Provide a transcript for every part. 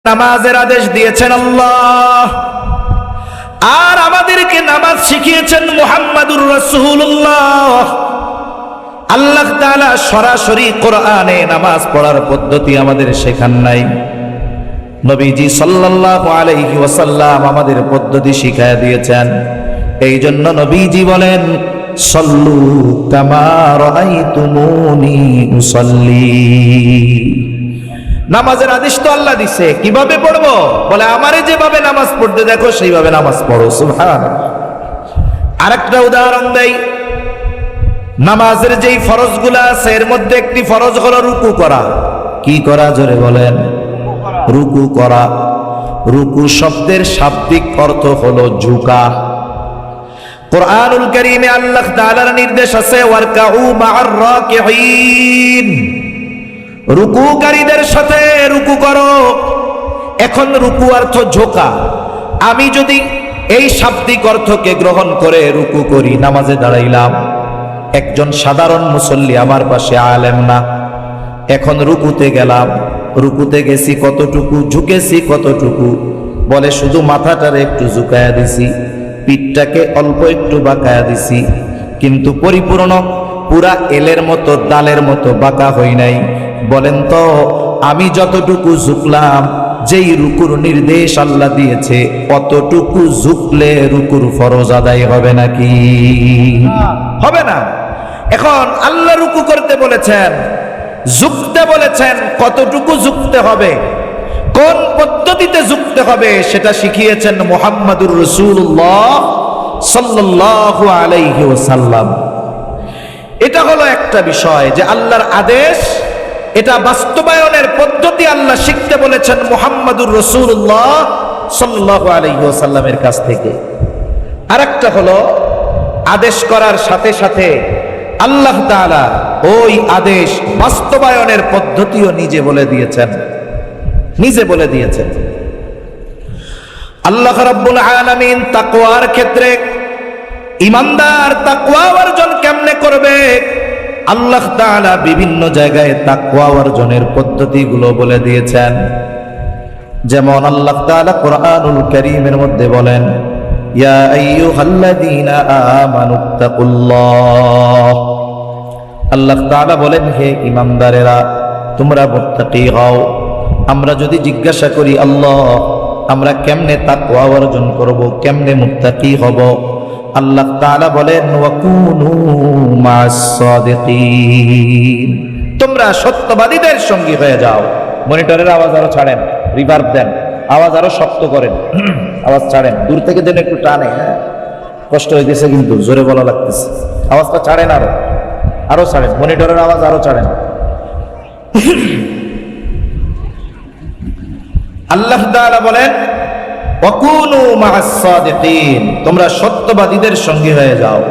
নামাজের আদেশ দিয়েছেন আল্লাহ, আর আমাদেরকে নামাজ শিখিয়েছেন মুহাম্মাদুর রাসূলুল্লাহ। আল্লাহ তাআলা সরাসরি কোরআনে নামাজ পড়ার পদ্ধতি আমাদের শেখান নাই, নবীজি সাল্লাল্লাহু আলাইহি ওয়াসাল্লাম আমাদের পদ্ধতি শিখায় দিয়েছেন। এই জন্য নবীজি বলেন, সল্লু কামা রাআইতুমুনি উসাল্লি। নামাজের আদেশ তো আল্লাহ দিছে, কিভাবে পড়বো? বলে আমারে যেভাবে নামাজ পড়তে দেখো সেইভাবে নামাজ পড়ো। সুবহানাল্লাহ। আরেকটা উদাহরণ দেই, নামাজের যেই ফরজগুলো আছে এর মধ্যে একটি ফরজ হলো রুকু করা। কি করা? জোরে বলেন। রুকু করা। রুকু শব্দের শাব্দিক অর্থ হলো ঝুঁকা। কুরআনুল কারীমে আল্লাহ তাআলার নির্দেশ আছে, ওয়ারকাউ মা'আর রাকিঈন, রুকুকারীদের সাথে রুকু করো। এখন রুকু অর্থ ঝোঁকা। আমি যদি এই শাব্দিক অর্থকে গ্রহণ করে রুকু করি, নামাজে দাঁড়াইলাম, একজন সাধারণ মুসল্লি আমার পাশে, আলেম না। এখন রুকুতে গেলাম, রুকুতে গেছি কতটুকু, ঝুঁকেছি কতটুকু? বলে শুধু মাথাটারে একটু ঝুঁকায়া দিছি, পিঠটাকে অল্প একটু বাঁকায়া দিছি, কিন্তু পরিপূর্ণ পুরা এলের মতো ডালের মতো বাঁকা হই নাই। বলেন তো আমি যতটুকু ঝুঁকলাম, যেই রুকুর নির্দেশ আল্লাহ দিয়েছে অতটুকু ঝুঁকলে রুকুর ফরজ আদায় হবে নাকি? হবে না। এখন আল্লাহ রুকু করতে বলেছেন, ঝুঁকতে বলেছেন, কতটুকু ঝুঁকতে হবে, কোন পদ্ধতিতে ঝুঁকতে হবে সেটা শিখিয়েছেন মুহাম্মাদুর রাসূলুল্লাহ সাল্লাল্লাহু আলাইহি ওয়াসাল্লাম। এটা হলো একটা বিষয় যে আল্লাহর আদেশ, এটা বাস্তবায়নের পদ্ধতি আল্লাহ শিখতে বলেছেন মুহাম্মাদুর রাসূলুল্লাহ সাল্লাল্লাহু আলাইহি ওয়াসাল্লামের কাছ থেকে। আরেকটা হলো আদেশ করার সাথে সাথে আল্লাহ তাআলা ওই আদেশ বাস্তবায়নের পদ্ধতিও নিজে বলে দিয়েছেন, নিজে বলে দিয়েছেন। আল্লাহ রাব্বুল আলামিন তাকওয়ার ক্ষেত্রে ঈমানদার তাকওয়া অর্জন কেমনে করবে, আল্লাহ তাআলা বিভিন্ন জায়গায় তাকওয়া অর্জনের পদ্ধতিগুলো বলে দিয়েছেন। যেমন আল্লাহ তাআলা কুরআনুল কারীমের মধ্যে বলেন, ইয়া আইয়ুহাল্লাযীনা আমানুত্তাকুল্লাহ। আল্লাহ তাআলা বলেন, হে ঈমানদারেরা তোমরা মুত্তাকি হও। আমরা যদি জিজ্ঞাসা করি আল্লাহ আমরা কেমনে তাকওয়া অর্জন করব, কেমনে মুত্তাকি হব, আল্লাহ তাআলা বলেন, ওয়াকুনু মা'আস সাদিকিন, তোমরা সত্যবাদীদের সঙ্গী হয়ে যাও। মনিটরের আওয়াজ আরো ছাড়েন, রিভার্ব দেন, আওয়াজ আরো শক্ত করেন, আওয়াজ ছাড়েন, দূর থেকে যেন একটু টানে। হ্যাঁ, কষ্ট হইতেছে কিন্তু জোরে বলা লাগতেছে, আওয়াজটা ছাড়েন, আরো ছাড়েন, মনিটরের আওয়াজ আরো ছাড়েন। আল্লাহ তাআলা বলেন, ওয়াকুনু মা'আস সাদিকিন, তোমরা সত্যবাদীদের সঙ্গী হয়ে যাও।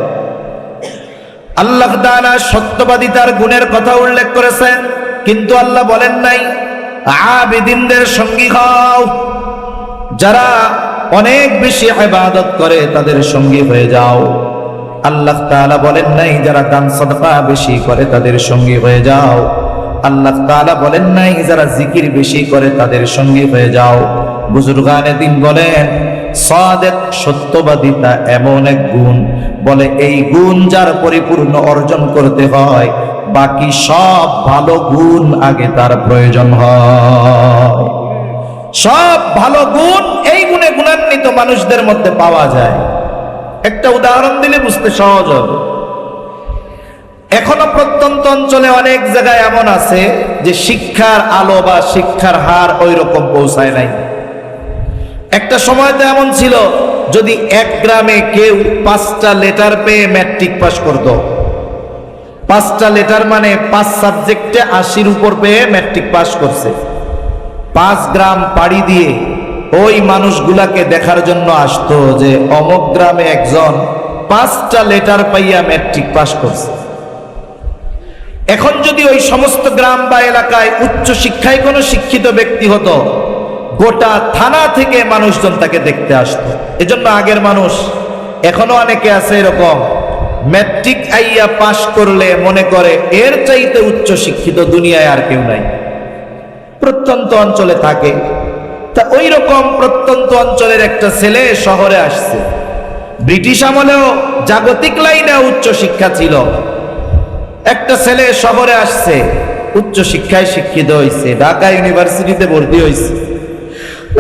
আল্লাহ তাআলা সত্যবাদিতার গুণের কথা উল্লেখ করেছেন, কিন্তু আল্লাহ বলেন নাই আবিদিনদের সঙ্গী হও, যারা অনেক বেশি ইবাদত করে তাদের সঙ্গী হয়ে যাও। আল্লাহ তাআলা বলেন নাই যারা দান সাদকা বেশি করে তাদের সঙ্গী হয়ে যাও। আল্লাহ তাআলা বলেন নাই যারা জিকির বেশি করে তাদের সঙ্গী হয়ে যাও। বুজুর্গানে দিন বলেন, সাদিক সত্যবাদিতা এমন এক গুণ, বলে এই গুণ যার পরিপূর্ণ অর্জন করতে হয় বাকি সব ভালো গুণ আগে তার প্রয়োজন হয়। সব ভালো গুণ এই গুণে গুণান্বিত মানুষদের মধ্যে পাওয়া যায়। একটা উদাহরণ দিলে বুঝতে সহজ হবে। এখনো প্রত্যন্ত অঞ্চলে অনেক জায়গায় এমন আছে যে শিক্ষার আলো বা শিক্ষার হার ওই রকম পৌঁছায় নাই। একটা সময় তো এমন ছিল, যদি এক গ্রামে কেউ 5টা লেটার পেয়ে ম্যাট্রিক পাস করত, 5টা লেটার মানে 5 সাবজেক্টে 80-র উপর পেয়ে ম্যাট্রিক পাস করছে, 5 গ্রাম পাড়ি দিয়ে ওই মানুষগুলাকে দেখার জন্য আসতো যে অমুক গ্রামে একজন 5টা লেটার পাইয়া ম্যাট্রিক পাস করছে। এখন যদি ওই সমস্ত গ্রাম বা এলাকায় উচ্চ শিক্ষায় কোনো শিক্ষিত ব্যক্তি হতো, গোটা থানা থেকে মানুষজন তাকে দেখতে আসতো। এজন্য আগের মানুষ, এখনো অনেকে আছে এরকম, ম্যাট্রিক আইয়া পাশ করলে মনে করে এর চাইতে উচ্চ শিক্ষিত দুনিয়ায় আর কেউ নাই। প্রত্যন্ত অঞ্চলে থাকে, তা ওই রকম প্রত্যন্ত অঞ্চলের একটা ছেলে শহরে আসছে। ব্রিটিশ আমলেও জাগতিক লাইনে উচ্চ শিক্ষা ছিল। একটা ছেলে শহরে আসছে, উচ্চ শিক্ষায় শিক্ষিত হয়েছে, ঢাকা ইউনিভার্সিটিতে ভর্তি হয়েছে,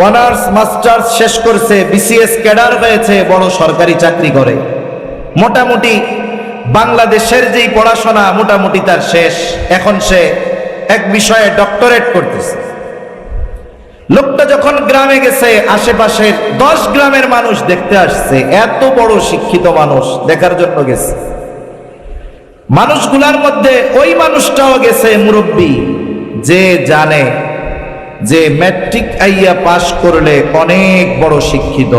অনার্স মাস্টার্স শেষ করছে, বিসিএস ক্যাডার হয়েছে, বড় সরকারি চাকরি করে। মোটামুটি বাংলাদেশের যেই পড়াশোনা মোটামুটি তার শেষ। এখন সে এক বিষয়ে ডক্টরেট করতেছে। লোকটা যখন গ্রামে গেছে, আশেপাশের 10 গ্রামের মানুষ দেখতে আসছে। এত বড় শিক্ষিত মানুষ দেখার জন্য গেছে। মানুষগুলার মধ্যে ওই মানুষটাও গেছে মুরব্বী, যে জানে যে ম্যাট্রিক আইয়া পাশ করলে অনেক বড় শিক্ষিত।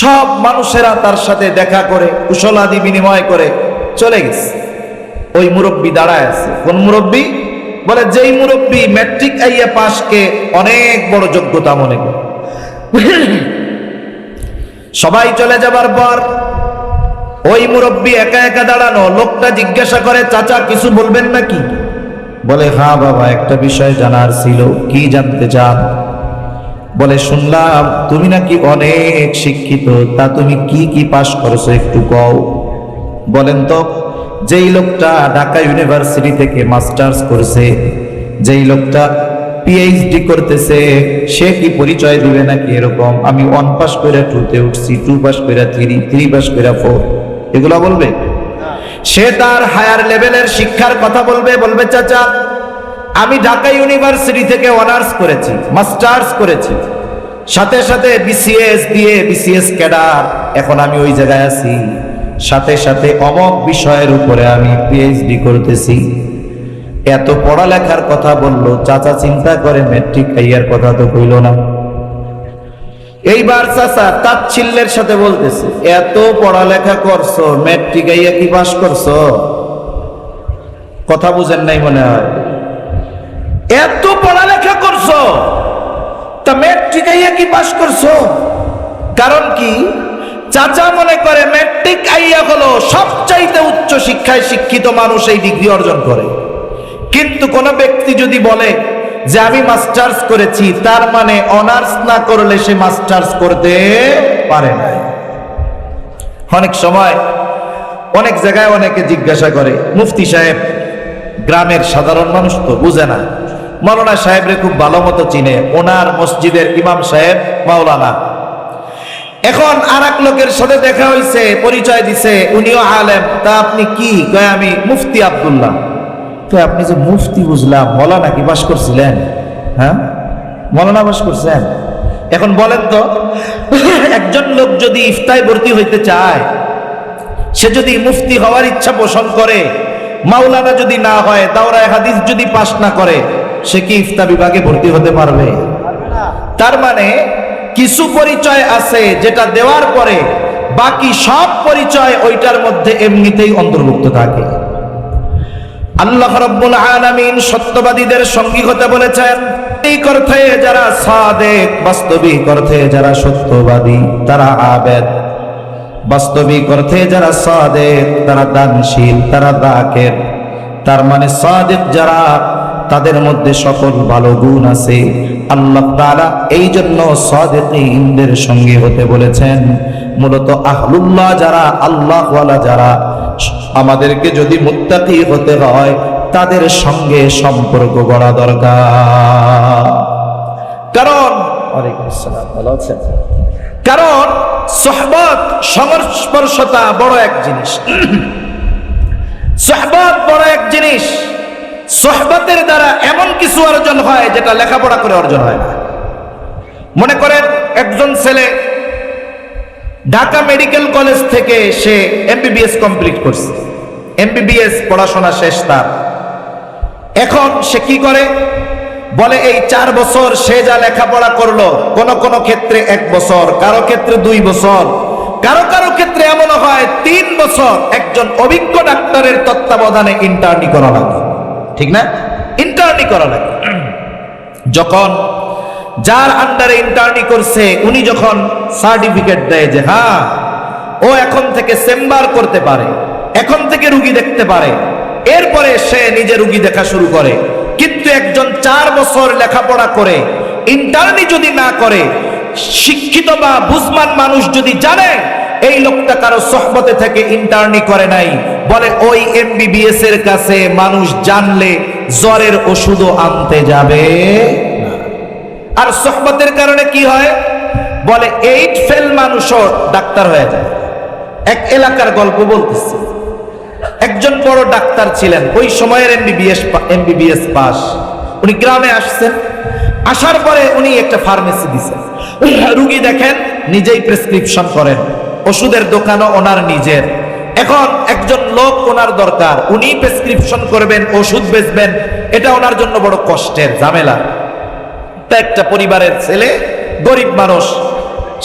সব মানুষেরা তার সাথে দেখা করে কুশলাদি বিনিময় করে চলে গেছে। ওই মুরব্বী দাঁড়ায় আছে। কোন মুরব্বী? বলে যেই মুরব্বী ম্যাট্রিক আইয়া পাশকে অনেক বড় যোগ্যতা মনে করে। সবাই চলে যাবার পর ওই মুরব্বী একা একা দাঁড়ানো। লোকটা জিজ্ঞাসা করে, চাচা কিছু বলবেন নাকি? বলে হ্যাঁ বাবা, একটা বিষয় জানার ছিল। কি জানতে চান? বলে শুনলাম তুমি নাকি অনেক শিক্ষিত, তা তুমি কি কি পাশ করছো একটু কও। বলেন তো। যেই লোকটা ঢাকা ইউনিভার্সিটি থেকে মাস্টার্স করছে, যেই লোকটা পিএইচডি করতেছে, সে কি পরিচয় দিবে নাকি এরকম আমি 1 পাস করে 2-তে উঠছি, 2 পাস করে 3 পাস করে 4, এগুলা বলবে? সে তার হায়ার লেভেলের শিক্ষার কথা বলবে। বলবে চাচা আমি ঢাকা ইউনিভার্সিটি থেকে অনার্স করেছি, মাস্টার্স করেছি, সাথে সাথে বিসিএস দিয়ে বিসিএস ক্যাডার, এখন আমি ওই জায়গায় আছি, সাথে সাথে অমক বিষয়ের উপরে আমি পিএইচডি করতেছি। এত পড়ালেখার কথা বললো। চাচা চিন্তা করে ম্যাট্রিক আইয়ার কথা তো কইল না। এইবার চাচা তাচ্ছিল্যের সাথে বলতেছে, এত পড়ালেখা করছো, ম্যাট্রিক আইয়া কি পাস করছো? কথা বুঝেন নাই মনে হয়। এত পড়ালেখা করছো, তা ম্যাট্রিক আইয়া কি পাস করছো? কারণ কি? চাচা মনে করে ম্যাট্রিক আইয়া হলো সবচাইতে উচ্চ শিক্ষায় শিক্ষিত মানুষ এই ডিগ্রি অর্জন করে। কিন্তু কোন ব্যক্তি যদি বলে যে আমি মাস্টার্স করেছি, তার মানে অনার্স না করলে সে মাস্টার্স করতে পারে না। অনেক সময় অনেক জায়গায় অনেকে জিজ্ঞাসা করে, মুফতি সাহেব, গ্রামের সাধারণ মানুষ তো বুঝে না, মাওলানা সাহেবরে খুব ভালো মতো চিনে, ওনার মসজিদের ইমাম সাহেব মাওলানা। এখন আর এক লোকের সাথে দেখা হয়েছে, পরিচয় দিছে, উনিও আলেম। তা আপনি কি? কয় আমি মুফতি আব্দুল্লাহ। তো আপনি যে মুফতি বুঝলাম, মৌলানা কি পাস করছিলেন? হ্যাঁ, মৌলানা পাস করছেন। এখন বলেন তো, একজন লোক যদি ইফতায় ভর্তি হইতে চায়, সে যদি মুফতি হওয়ার ইচ্ছা পোষণ করে, মাওলানা যদি না হয়, দাওরায়ে হাদিস যদি পাস না করে, সে কি ইফতা বিভাগে ভর্তি হতে পারবে? তার মানে কিছু পরিচয় আছে যেটা দেওয়ার পরে বাকি সব পরিচয় ওইটার মধ্যে এমনিতেই অন্তর্ভুক্ত থাকে। আল্লাহ রাব্বুল আলামিন সত্যবাদীদের সঙ্গী হতে বলেছেন। এই অর্থে যারা সাদেক, বাস্তবিক অর্থে যারা সত্যবাদী, তারা আবেদ। বাস্তবিক অর্থে যারা সাদেক, তারা দানশীল, তারা যাকির। তার মানে সাদেক যারা, তাদের মধ্যে সকল ভালো গুণ আছে। আল্লাহ তাআলা এই জন্য সাদিকীনদের সঙ্গে হতে বলেছেন। মূলত আহলুল্লাহ যারা, আল্লাহওয়ালা যারা, আমাদেরকে যদি মুত্তাকি হতে হয় তাদের সঙ্গে সম্পর্ক গড়া দরকার। কারণ ওয়ালাইকুম আসসালাম, ভালো আছেন? কারণ সোহবত, সংস্পর্শতা বড় এক জিনিস। সোহবত বড় এক জিনিস। সোহবতের দ্বারা এমন কিছু অর্জন হয় যেটা লেখাপড়া করে অর্জন হয় না। মনে করেন একজন ছেলে ঢাকা মেডিকেল কলেজ থেকে সে এমবিবিএস কমপ্লিট করছে, এমবিবিএস পড়াশোনা শেষ তার। এখন সে কি করে? বলে এই 4 বছর সে যা লেখাপড়া করলো, কোন কোন ক্ষেত্রে 1 বছর, কারো ক্ষেত্রে 2 বছর, কারো কারো ক্ষেত্রে এমন হয় 3 বছর একজন অভিজ্ঞ ডাক্তারের তত্ত্বাবধানে ইন্টার্নি করা লাগে। ঠিক না? ইন্টার্নি করা লাগে। যখন যার আন্ডারে ইন্টার্নি করছে উনি যখন সার্টিফিকেট দেয় যে হ্যাঁ ও এখন থেকে চেম্বার করতে পারে, এখন থেকে রুগী দেখতে পারে, এরপরে সে নিজে রুগী দেখা শুরু করে। কিন্তু একজন 4 বছর লেখাপড়া করে ইন্টার্নি যদি না করে, শিক্ষিত বা বুঝমান মানুষ যদি জানে এই লোকটা কারো সোহবতে থেকে ইন্টার্নি করে নাই, বলে ওই এমবিবিএস এর কাছে মানুষ জানলে জ্বরের ওষুধও আনতে যাবে না। আর সোহবতের কারণে কি হয়, বলে 8 ফেল মানুষও ডাক্তার হয়ে যায়। এক এলাকার গল্প বলতেছি, একজন বড় ডাক্তার ছিলেন, ওই সময়ের এমবিবিএস পাস। উনি গ্রামে আসছেন, আসার পরে উনি একটা ফার্মেসি দিচ্ছেন, রুগী দেখেন, নিজেই প্রেসক্রিপশন করেন, ওষুধের দোকানও ওনার নিজের। এখন একজন লোক ওনার দরকার, উনি প্রেসক্রিপশন করবেন, ওষুধ বেচবেন, এটা ওনার জন্য বড় কষ্টের ঝামেলা। তা একটা পরিবারের ছেলে, গরিব মানুষ,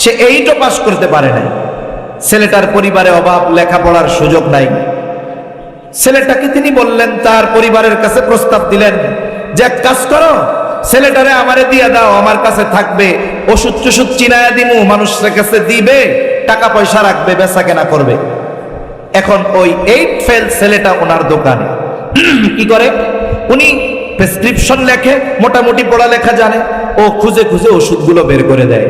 সে 8ও পাস করতে পারে না। ছেলেটার পরিবারে অভাব, লেখাপড়ার সুযোগ নাই। ছেলেটাকে তিনি বললেন, তার পরিবারের কাছে প্রস্তাব দিলেন যে এক কাজ করো, ছেলেটারে আমারে দিয়ে দাও, আমার কাছে থাকবে, ওষুধ টষুধ চিনায়া দিমু, মানুষের কাছে দিবে, টাকা পয়সা রাখবে, বেচা কেনা করবে। এখন ওই 8 ফেল ছেলেটা ওনার দোকানে কি করে, উনি প্রেসক্রিপশন লেখে, মোটামুটি পড়ালেখা জানে, ও খুঁজে খুঁজে ওষুধগুলো বের করে দেয়,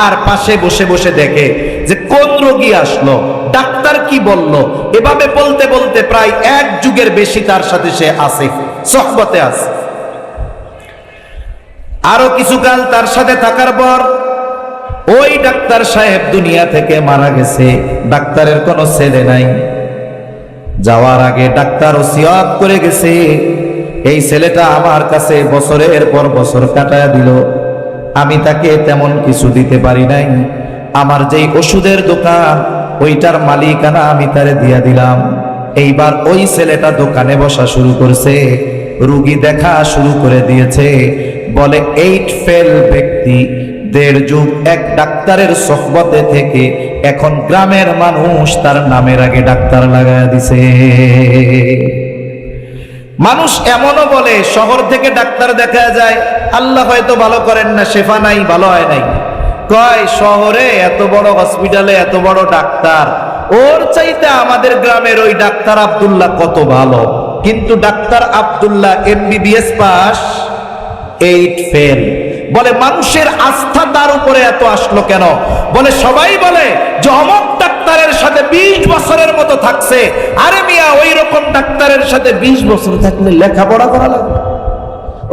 আর পাশে বসে বসে দেখে যে কোন রোগী আসলো, ডাক্তার কি বলল। এভাবে বলতে বলতে প্রায় 1 যুগের বেশি তার সাথে সে আছে, সোহবতে আছে। আরো কিছুকাল তার সাথে থাকার পর ওই ডাক্তার সাহেব দুনিয়া থেকে মারা গেছে। ডাক্তারের কোনো ছেলে নাই। যাওয়ার আগে ডাক্তার ওসিয়ত করে গেছে, এই ছেলেটা আমার কাছে বছরের পর বছর কাটায় দিল, আমি তাকে তেমন কিছু দিতে পারি নাই। আমার যেই ওষুধের দোকান, ওইটার মালিকানা আমি তারে দিয়া দিলাম। এইবার ওই ছেলেটা দোকানে বসা শুরু করছে, রুগী দেখা শুরু করে দিয়েছে। বলে 8 ফেল ব্যক্তি 1.5 যুগ এক ডাক্তারের সোহবতে থেকে এখন গ্রামের মানুষ তার নামের আগে ডাক্তার লাগায় দিছে। মানুষ এমনও বলে, শহর থেকে ডাক্তার দেখা যায়, আল্লাহ হয়তো ভালো করেন না, শেফা নাই, ভালো হয় নাই। কয় শহরে এত বড় হসপিটালে এত বড় ডাক্তার, ওর চাইতে আমাদের গ্রামের ওই ডাক্তার আব্দুল্লাহ কত ভালো। কিন্তু doctor Abdullah MBBS pass, 8 fail. বলে মানুষের আস্থা তার উপরে এত আসলো কেন? বলে সবাই বলে যে অমক ডাক্তারের সাথে 20 বছরের মতো থাকছে। আরে মিয়া, ওই রকম ডাক্তারের সাথে 20 বছর থাকলে লেখাপড়া করা লাগবে,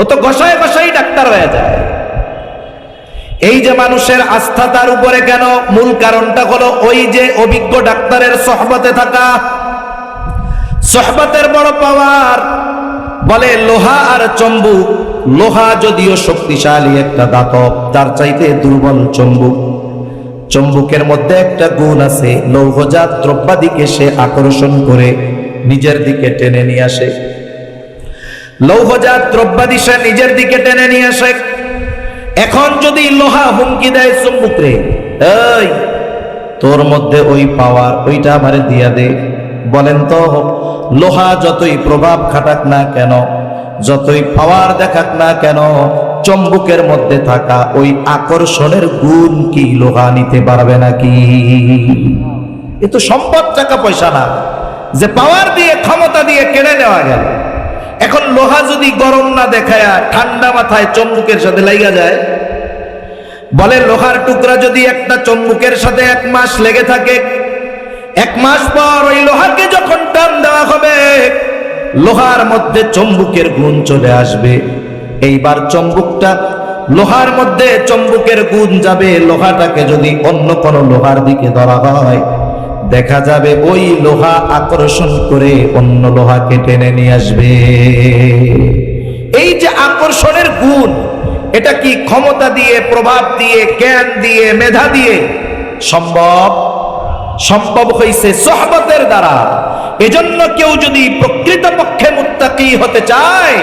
ও তো ঘষায় ঘষাই ডাক্তার হয়ে যায়। এই যে মানুষের আস্থা তার উপরে কেন, মূল কারণটা হলো ওই যে অভিজ্ঞ ডাক্তারের সোহবতে থাকা। সোহবতের বড় পাওয়ার। বলে লোহা আর চম্বুক, লোহা যদিও শক্তিশালী একটা ধাতব, তার চাইতে দুর্বল চম্বুক। চম্বুকের মধ্যে একটা গুণ আছে, লৌহজাত দ্রব্যাদিকে সে আকর্ষণ করে নিজের দিকে টেনে নিয়ে আসে। লৌহজাত দ্রব্যাদি সে নিজের দিকে টেনে নিয়ে আসে। এখন যদি লোহা হুমকি দেয় চম্বুকরে, এই তোর মধ্যে ওই পাওয়ার, ওইটা আমারে দিয়া দে। বলেন তো, লোহা যতই প্রভাব খাটাক না কেন, যতই পাওয়ার দেখাক না কেন, চম্বুকের মধ্যে থাকা ওই আকর্ষণের গুণ কি লোহা নিতে পারবে নাকি? এ তো সম্পদ, টাকা পয়সা না, যে পাওয়ার দিয়ে ক্ষমতা দিয়ে কেড়ে নেওয়া গেল। এখন লোহা যদি গরম না দেখায় ঠান্ডা মাথায় চম্বুকের সাথে লাগা যায়, বলে লোহার টুকরা যদি একটা চম্বুকের সাথে 1 মাস লেগে থাকে, 1 মাস পর ওই লোহাকে যখন টান দেওয়া হবে, লোহার মধ্যে চম্বুকের গুণ চলে আসবে। এইবার চম্বুকটা, লোহার মধ্যে চম্বুকের গুণ যাবে। লোহাটাকে যদি অন্য কোনো লোহার দিকে ধরা হয়, দেখা যাবে ওই লোহা আকর্ষণ করে অন্য লোহাকে টেনে নিয়ে আসবে। এই যে আকর্ষণের গুণ, এটা কি ক্ষমতা দিয়ে, প্রভাব দিয়ে, জ্ঞান দিয়ে, মেধা দিয়ে সম্ভব? সম্ভব হইছে সোহবতের দ্বারা। এজন্য কেউ যদি প্রকৃতপক্ষে মুত্তাকি হতে চায়,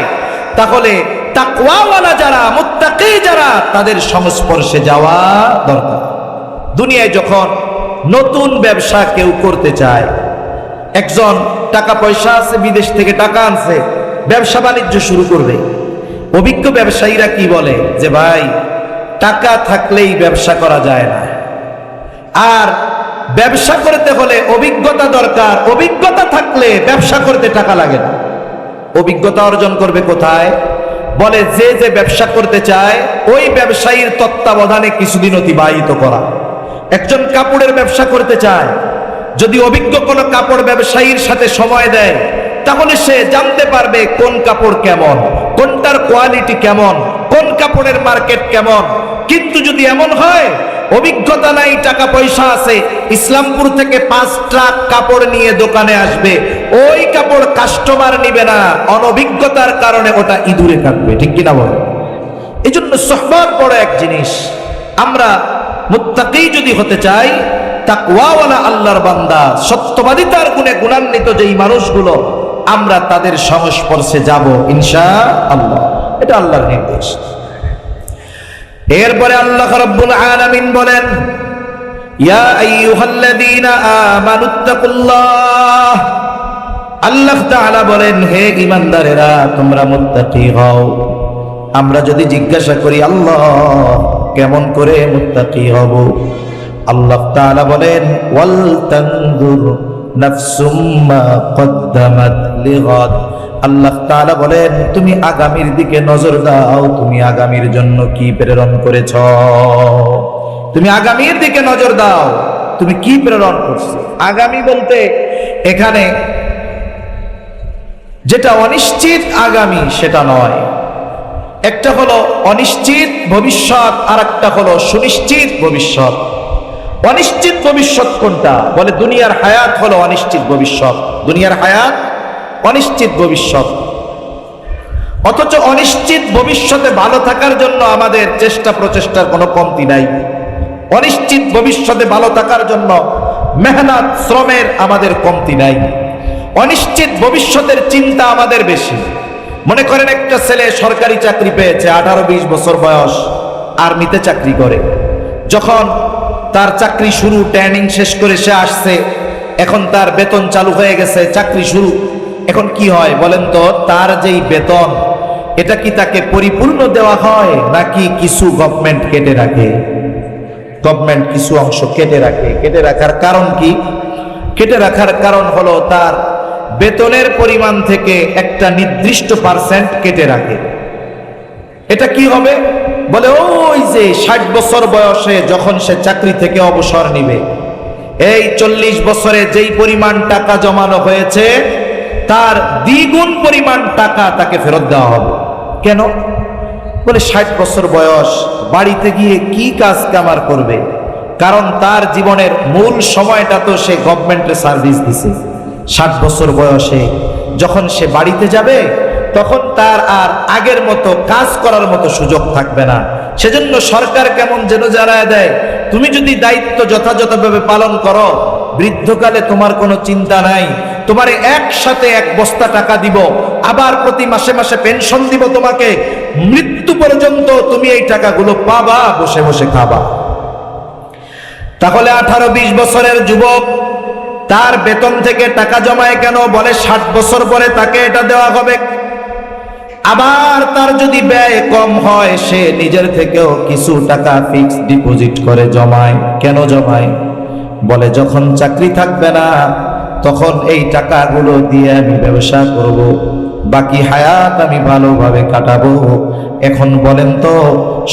তাহলে তাকওয়াওয়ালা যারা, মুত্তাকি যারা, তাদের সংস্পর্শে যাওয়া দরকার। দুনিয়ায় যখন নতুন ব্যবসা কেউ করতে চায়, একজন টাকা পয়সা আছে, বিদেশ থেকে টাকা আনছে, ব্যবসা বাণিজ্য শুরু করবে। অভিজ্ঞ ব্যবসায়ীরা কি বলে যে ভাই, টাকা থাকলেই ব্যবসা করা যায় না, আর ব্যবসা করতে হলে অভিজ্ঞতা দরকার। অভিজ্ঞতা থাকলে ব্যবসা করতে টাকা লাগে না। অভিজ্ঞতা অর্জন করবে কোথায়? বলে যে যে ব্যবসা করতে চায় ওই ব্যবসায়ীর তত্ত্বাবধানে কিছুদিন অতিবাহিত করা। একজন কাপড়ের ব্যবসা করতে চায়, যদি অভিজ্ঞ কোনো কাপড় ব্যবসায়ীর সাথে সময় দেয় তাহলে সে জানতে পারবে কোন কাপড় কেমন, কোনটার কোয়ালিটি কেমন, কোন কাপড়ের মার্কেট কেমন। কিন্তু যদি এমন হয় অভিজ্ঞতা নাই, টাকা পয়সা আছে, ইসলামপুর থেকে 5 ট্রাক কাপড় নিয়ে দোকানে আসবে, ওই কাপড় কাস্টমার নিবে না, অনভিজ্ঞতার কারণে ওটা ইঁদুরে কাটবে। ঠিক কিনা বল? এই জন্য সোহবত বড় এক জিনিস। আমরা মুত্তাকি যদি হতে চাই, তাকওয়াওয়ালা আল্লাহর বান্দা, সত্যবাদিতার গুণে গুণান্বিত যেই মানুষগুলো, আমরা তাদের সংস্পর্শে যাব ইনশাআল্লাহ। এটা আল্লাহর নির্দেশ। এরপরে আল্লাহ রাব্বুল আলামিন বলেন, ইয়া আইয়ুহাল্লাযীনা আমানুত্তাকুল্লাহ। আল্লাহ তাআলা বলেন, হে ঈমানদারেরা তোমরা মুত্তাকি হও। আমরা যদি জিজ্ঞাসা করি আল্লাহ কেমন করে মুত্তাকি হব, আল্লাহ তাআলা বলেন, ওয়াল তানজুর নাফসুম মা কদ্দামাত লিগাদ। আল্লাহ তাআলা বলেন, তুমি আগামীর দিকে নজর দাও, তুমি আগামীর জন্য কি প্রেরণ করেছ। তুমি আগামীর দিকে নজর দাও, তুমি কি প্রেরণ করছো। আগামী বলতে এখানে যেটা অনিশ্চিত আগামী সেটা নয়। একটা হলো অনিশ্চিত ভবিষ্যৎ, আর একটা হলো সুনিশ্চিত ভবিষ্যৎ। অনিশ্চিত ভবিষ্যৎ কোনটা? বলে দুনিয়ার হায়াত হলো অনিশ্চিত ভবিষ্যৎ। দুনিয়ার হায়াত অনিশ্চিত ভবিষ্যৎ। অথচ অনিশ্চিত ভবিষ্যতে ভালো থাকার জন্য আমাদের চেষ্টা প্রচেষ্টার কোনো কমতি নাই। অনিশ্চিত ভবিষ্যতে ভালো থাকার জন্য মেহনত শ্রমের আমাদের কমতি নাই। অনিশ্চিত ভবিষ্যতের চিন্তা আমাদের বেশি। মনে করেন একটা ছেলে সরকারি চাকরি পেয়েছে, 18-20 বছর বয়স, আর্মিতে চাকরি করে। যখন তার চাকরি শুরু, ট্রেনিং শেষ করে সে আসছে, এখন তার বেতন চালু হয়ে গেছে, চাকরি শুরু। এখন কি হয় বলেন তো? তার যেই বেতন, এটা কি তাকে পরিপূর্ণ দেওয়া হয় নাকি কিছু গভর্নমেন্ট কেটে রাখে? গভর্নমেন্ট কিছু অংশ কেটে রাখে। কেটে রাখার কারণ কি? কেটে রাখার কারণ হলো তার বেতনের পরিমাণ থেকে একটা নির্দিষ্ট % কেটে রাখে। এটা কি হবে? বলে ওই যে 60 বছর বয়সে যখন সে চাকরি থেকে অবসর নিবে, এই 40 বছরে যেই পরিমাণ টাকা জমানো হয়েছে তার দ্বিগুণ পরিমাণ টাকা তাকে ফেরত দেওয়া হবে। কেন? বলে 60 বছর বয়স, বাড়িতে গিয়ে কি কাজ কামার করবে? কারণ তার জীবনের মূল সময়টা তো সে গভর্নমেন্টের সার্ভিস দিছে। 60 বছর বয়সে যখন সে বাড়িতে যাবে তখন তার আর আগের মতো কাজ করার মতো সুযোগ থাকবে না। সেজন্য সরকার কেমন যেন জানায় দেয়, তুমি যদি দায়িত্ব যথাযথভাবে পালন করো, বৃদ্ধকালে তোমার কোনো চিন্তা নাই, তোমারে একসাথে 1 বস্তা টাকা দিব, আবার প্রতি মাসে মাসে পেনশন দিব তোমাকে, মৃত্যু পর্যন্ত তুমি এই টাকাগুলো পাবা, বসে বসে খাবা। তাহলে 18-20 বছরের যুবক তার বেতন থেকে টাকা জমায় কেন? বলে 60 বছর পরে তাকে এটা দেওয়া হবে। আবার তার যদি ব্যয় কম হয়, সে নিজের থেকেও কিছু টাকা ফিক্সড ডিপোজিট করে জমায়। কেন জমায়? বলে যখন চাকরি থাকবে না তখন এই টাকাগুলো দিয়ে আমি ব্যবসা করব, বাকি হায়াত আমি ভালোভাবে কাটাবো। এখন বলেন তো,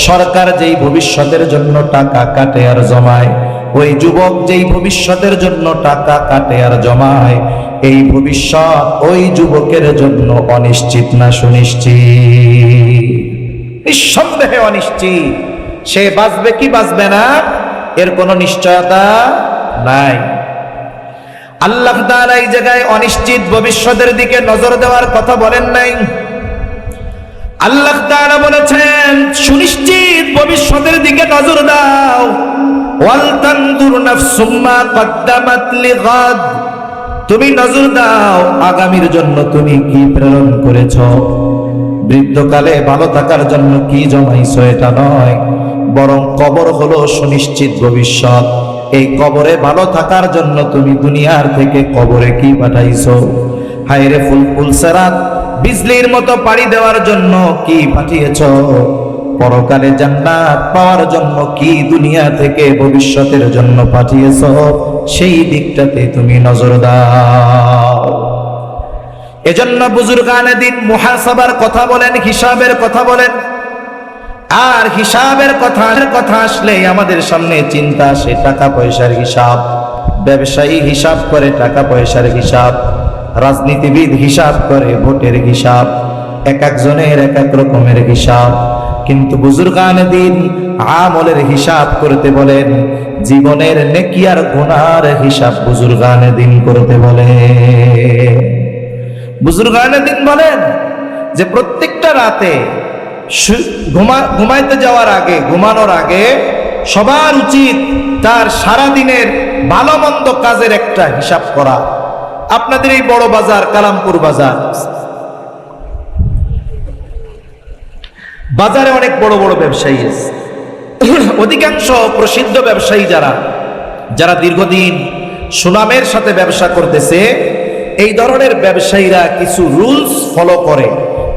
সরকার যেই ভবিষ্যতের জন্য টাকা কাটে আর জমায়, ওই যুবক যেই ভবিষ্যতের জন্য টাকা কাটে আর জমায়, এই ভবিষ্যৎ ওই যুবকের জন্য অনিশ্চিত না সুনিশ্চিত? নিঃসন্দেহে অনিশ্চিত। সে বাঁচবে কি বাঁচবে না এর কোনো নিশ্চয়তা নাই। আল্লাহ তাআলা এই জায়গায় অনিশ্চিত ভবিষ্যতের দিকে নজর দেওয়ার কথা বলেন নাই। আল্লাহ তাআলা বলেছেন সুনিশ্চিত ভবিষ্যতের দিকে নজর দাও। ওয়াল তানজুর নাফসুম মা কদ্দামাত লিগাদ। তুমি নজর দাও আগামীর জন্য তুমি কি প্রেরণ করেছো। বৃদ্ধকালে ভালো থাকার জন্য কি জমাইছো এটা নয়, বরং কবর হলো সুনিশ্চিত ভবিষ্যৎ। এই কবরে ভালো থাকার জন্য তুমি দুনিয়ার থেকে কবরে কি পাঠাইছো। হায়রে ফুলফুল সেরাত বিজলির মতো পাড়ি দেওয়ার জন্য কি পাঠিয়েছো। পরকালে জান্নাত পাওয়ার জন্য কি দুনিয়া থেকে ভবিষ্যতের জন্য পাঠিয়েছো, সেই দিকটাতে তুমি নজর দাও। এজন্য বুজুর্গানে দিন মুহাসাবার কথা বলেন, হিসাবের কথা বলেন। আর হিসাবের কথা আসলে আমাদের সামনে চিন্তা আসে টাকা পয়সার হিসাব। ব্যবসায়ী হিসাব করে টাকা পয়সার হিসাব, রাজনীতিবিদ হিসাব করে ভোটের হিসাব, এক একজনের এক এক রকমের হিসাব। কিন্তু বুজুর্গানে দিন আমলের হিসাব করতে বলেন, জীবনের নেকি আর গুনার হিসাব বুজুর্গানে দিন করতে বলে। বুজুর্গানে দিন বলেন যে প্রত্যেকটা রাতে ঘুমাইতে যাওয়ার আগে, ঘুমানোর আগে সবার উচিত তার সারা দিনের ভালো মন্দ কাজের একটা হিসাব করা। আপনাদের এই বড় বাজার কালামপুর বাজার, বাজারে অনেক বড় বড় ব্যবসায়ী আছে। অধিকাংশ প্রসিদ্ধ ব্যবসায়ী যারা দীর্ঘদিন সুনামের সাথে ব্যবসা করতেছে, এই ধরনের ব্যবসায়ীরা কিছু রুলস ফলো করে,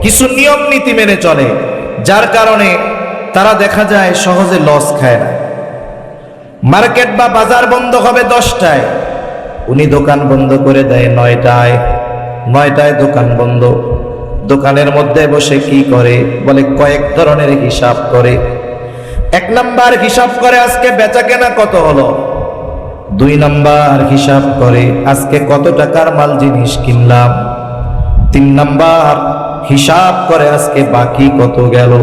কিছু নিয়ম নীতি মেনে চলে, যার কারণে তারা দেখা যায় সহজে লস খায় না। মার্কেট বা বাজার বন্ধ হবে 10টায়, উনি দোকান বন্ধ করে দেয় 9টায় দোকান বন্ধ। দোকানের মধ্যে বসে কি করে বলে, কয়েক ধরনের হিসাব করে। 1 নাম্বার হিসাব করে আজকে বেচা কেনা কত হলো। 2 নাম্বার হিসাব করে আজকে কত টাকার মাল জিনিস কিনলাম। 3 নাম্বার হিসাব করে আজকে বাকি কত গেল।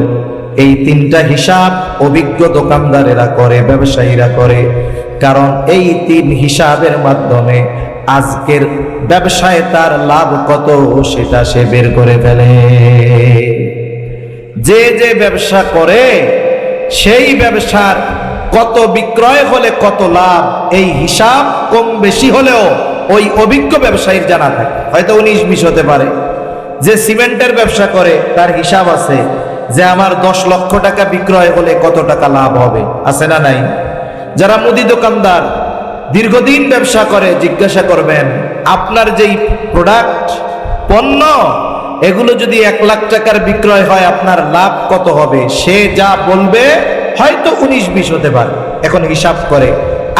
এই 3টা হিসাব অভিজ্ঞ দোকানদারেরা করে, ব্যবসায়ীরা করে। কারণ এই 3 হিসাবের মাধ্যমে আজকের ব্যবসায় তার লাভ কত সেটা সে বের করে ফেলে। যে ব্যবসা করে সেই ব্যবসার কত বিক্রয় হলে কত লাভ, এই হিসাব কম বেশি হলেও ওই অভিজ্ঞ ব্যবসায়ীর জানা থাকে। হয়তো 19-20 হতে পারে। যে সিমেন্টের ব্যবসা করে তার হিসাব আছে যে আমার 10 লক্ষ টাকা বিক্রয় হলে কত টাকা লাভ হবে, আছে না নাই? যারা মুদি দোকানদার দীর্ঘদিন ব্যবসা করে, জিজ্ঞাসা করবেন আপনার যেই প্রোডাক্ট পণ্য এগুলো যদি 1 লাখ টাকার বিক্রয় হয় আপনার লাভ কত হবে, সে যা বলবে হয়তো 19-20 হতে পারে। এখন হিসাব করে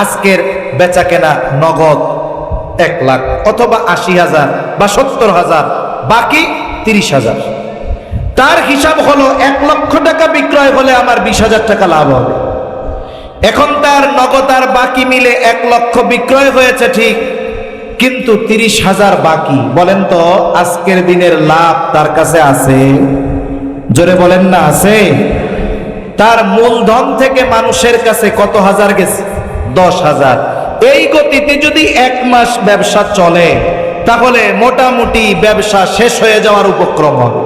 আজকের বেচা কেনা নগদ 1 লাখ অথবা 80,000 বা 70,000, বাকি 30,000। তার হিসাব হলো 1 লক্ষ টাকা বিক্রয় হলে আমার 20,000 টাকা লাভ হবে। এখন তার নগদ আর বাকি মিলে 1 লক্ষ বিক্রয় হয়েছে ঠিক, কিন্তু 30,000 বাকি। বলেন তো আজকের দিনের লাভ তার কাছে আছে? জোরে বলেন না, আছে? তার মূলধন থেকে মানুষের কাছে কত হাজার গেছে? 10,000। এই গতিতে যদি 1 মাস ব্যবসা চলে তাহলে মোটামুটি ব্যবসা শেষ হয়ে যাওয়ার উপক্রম হবে।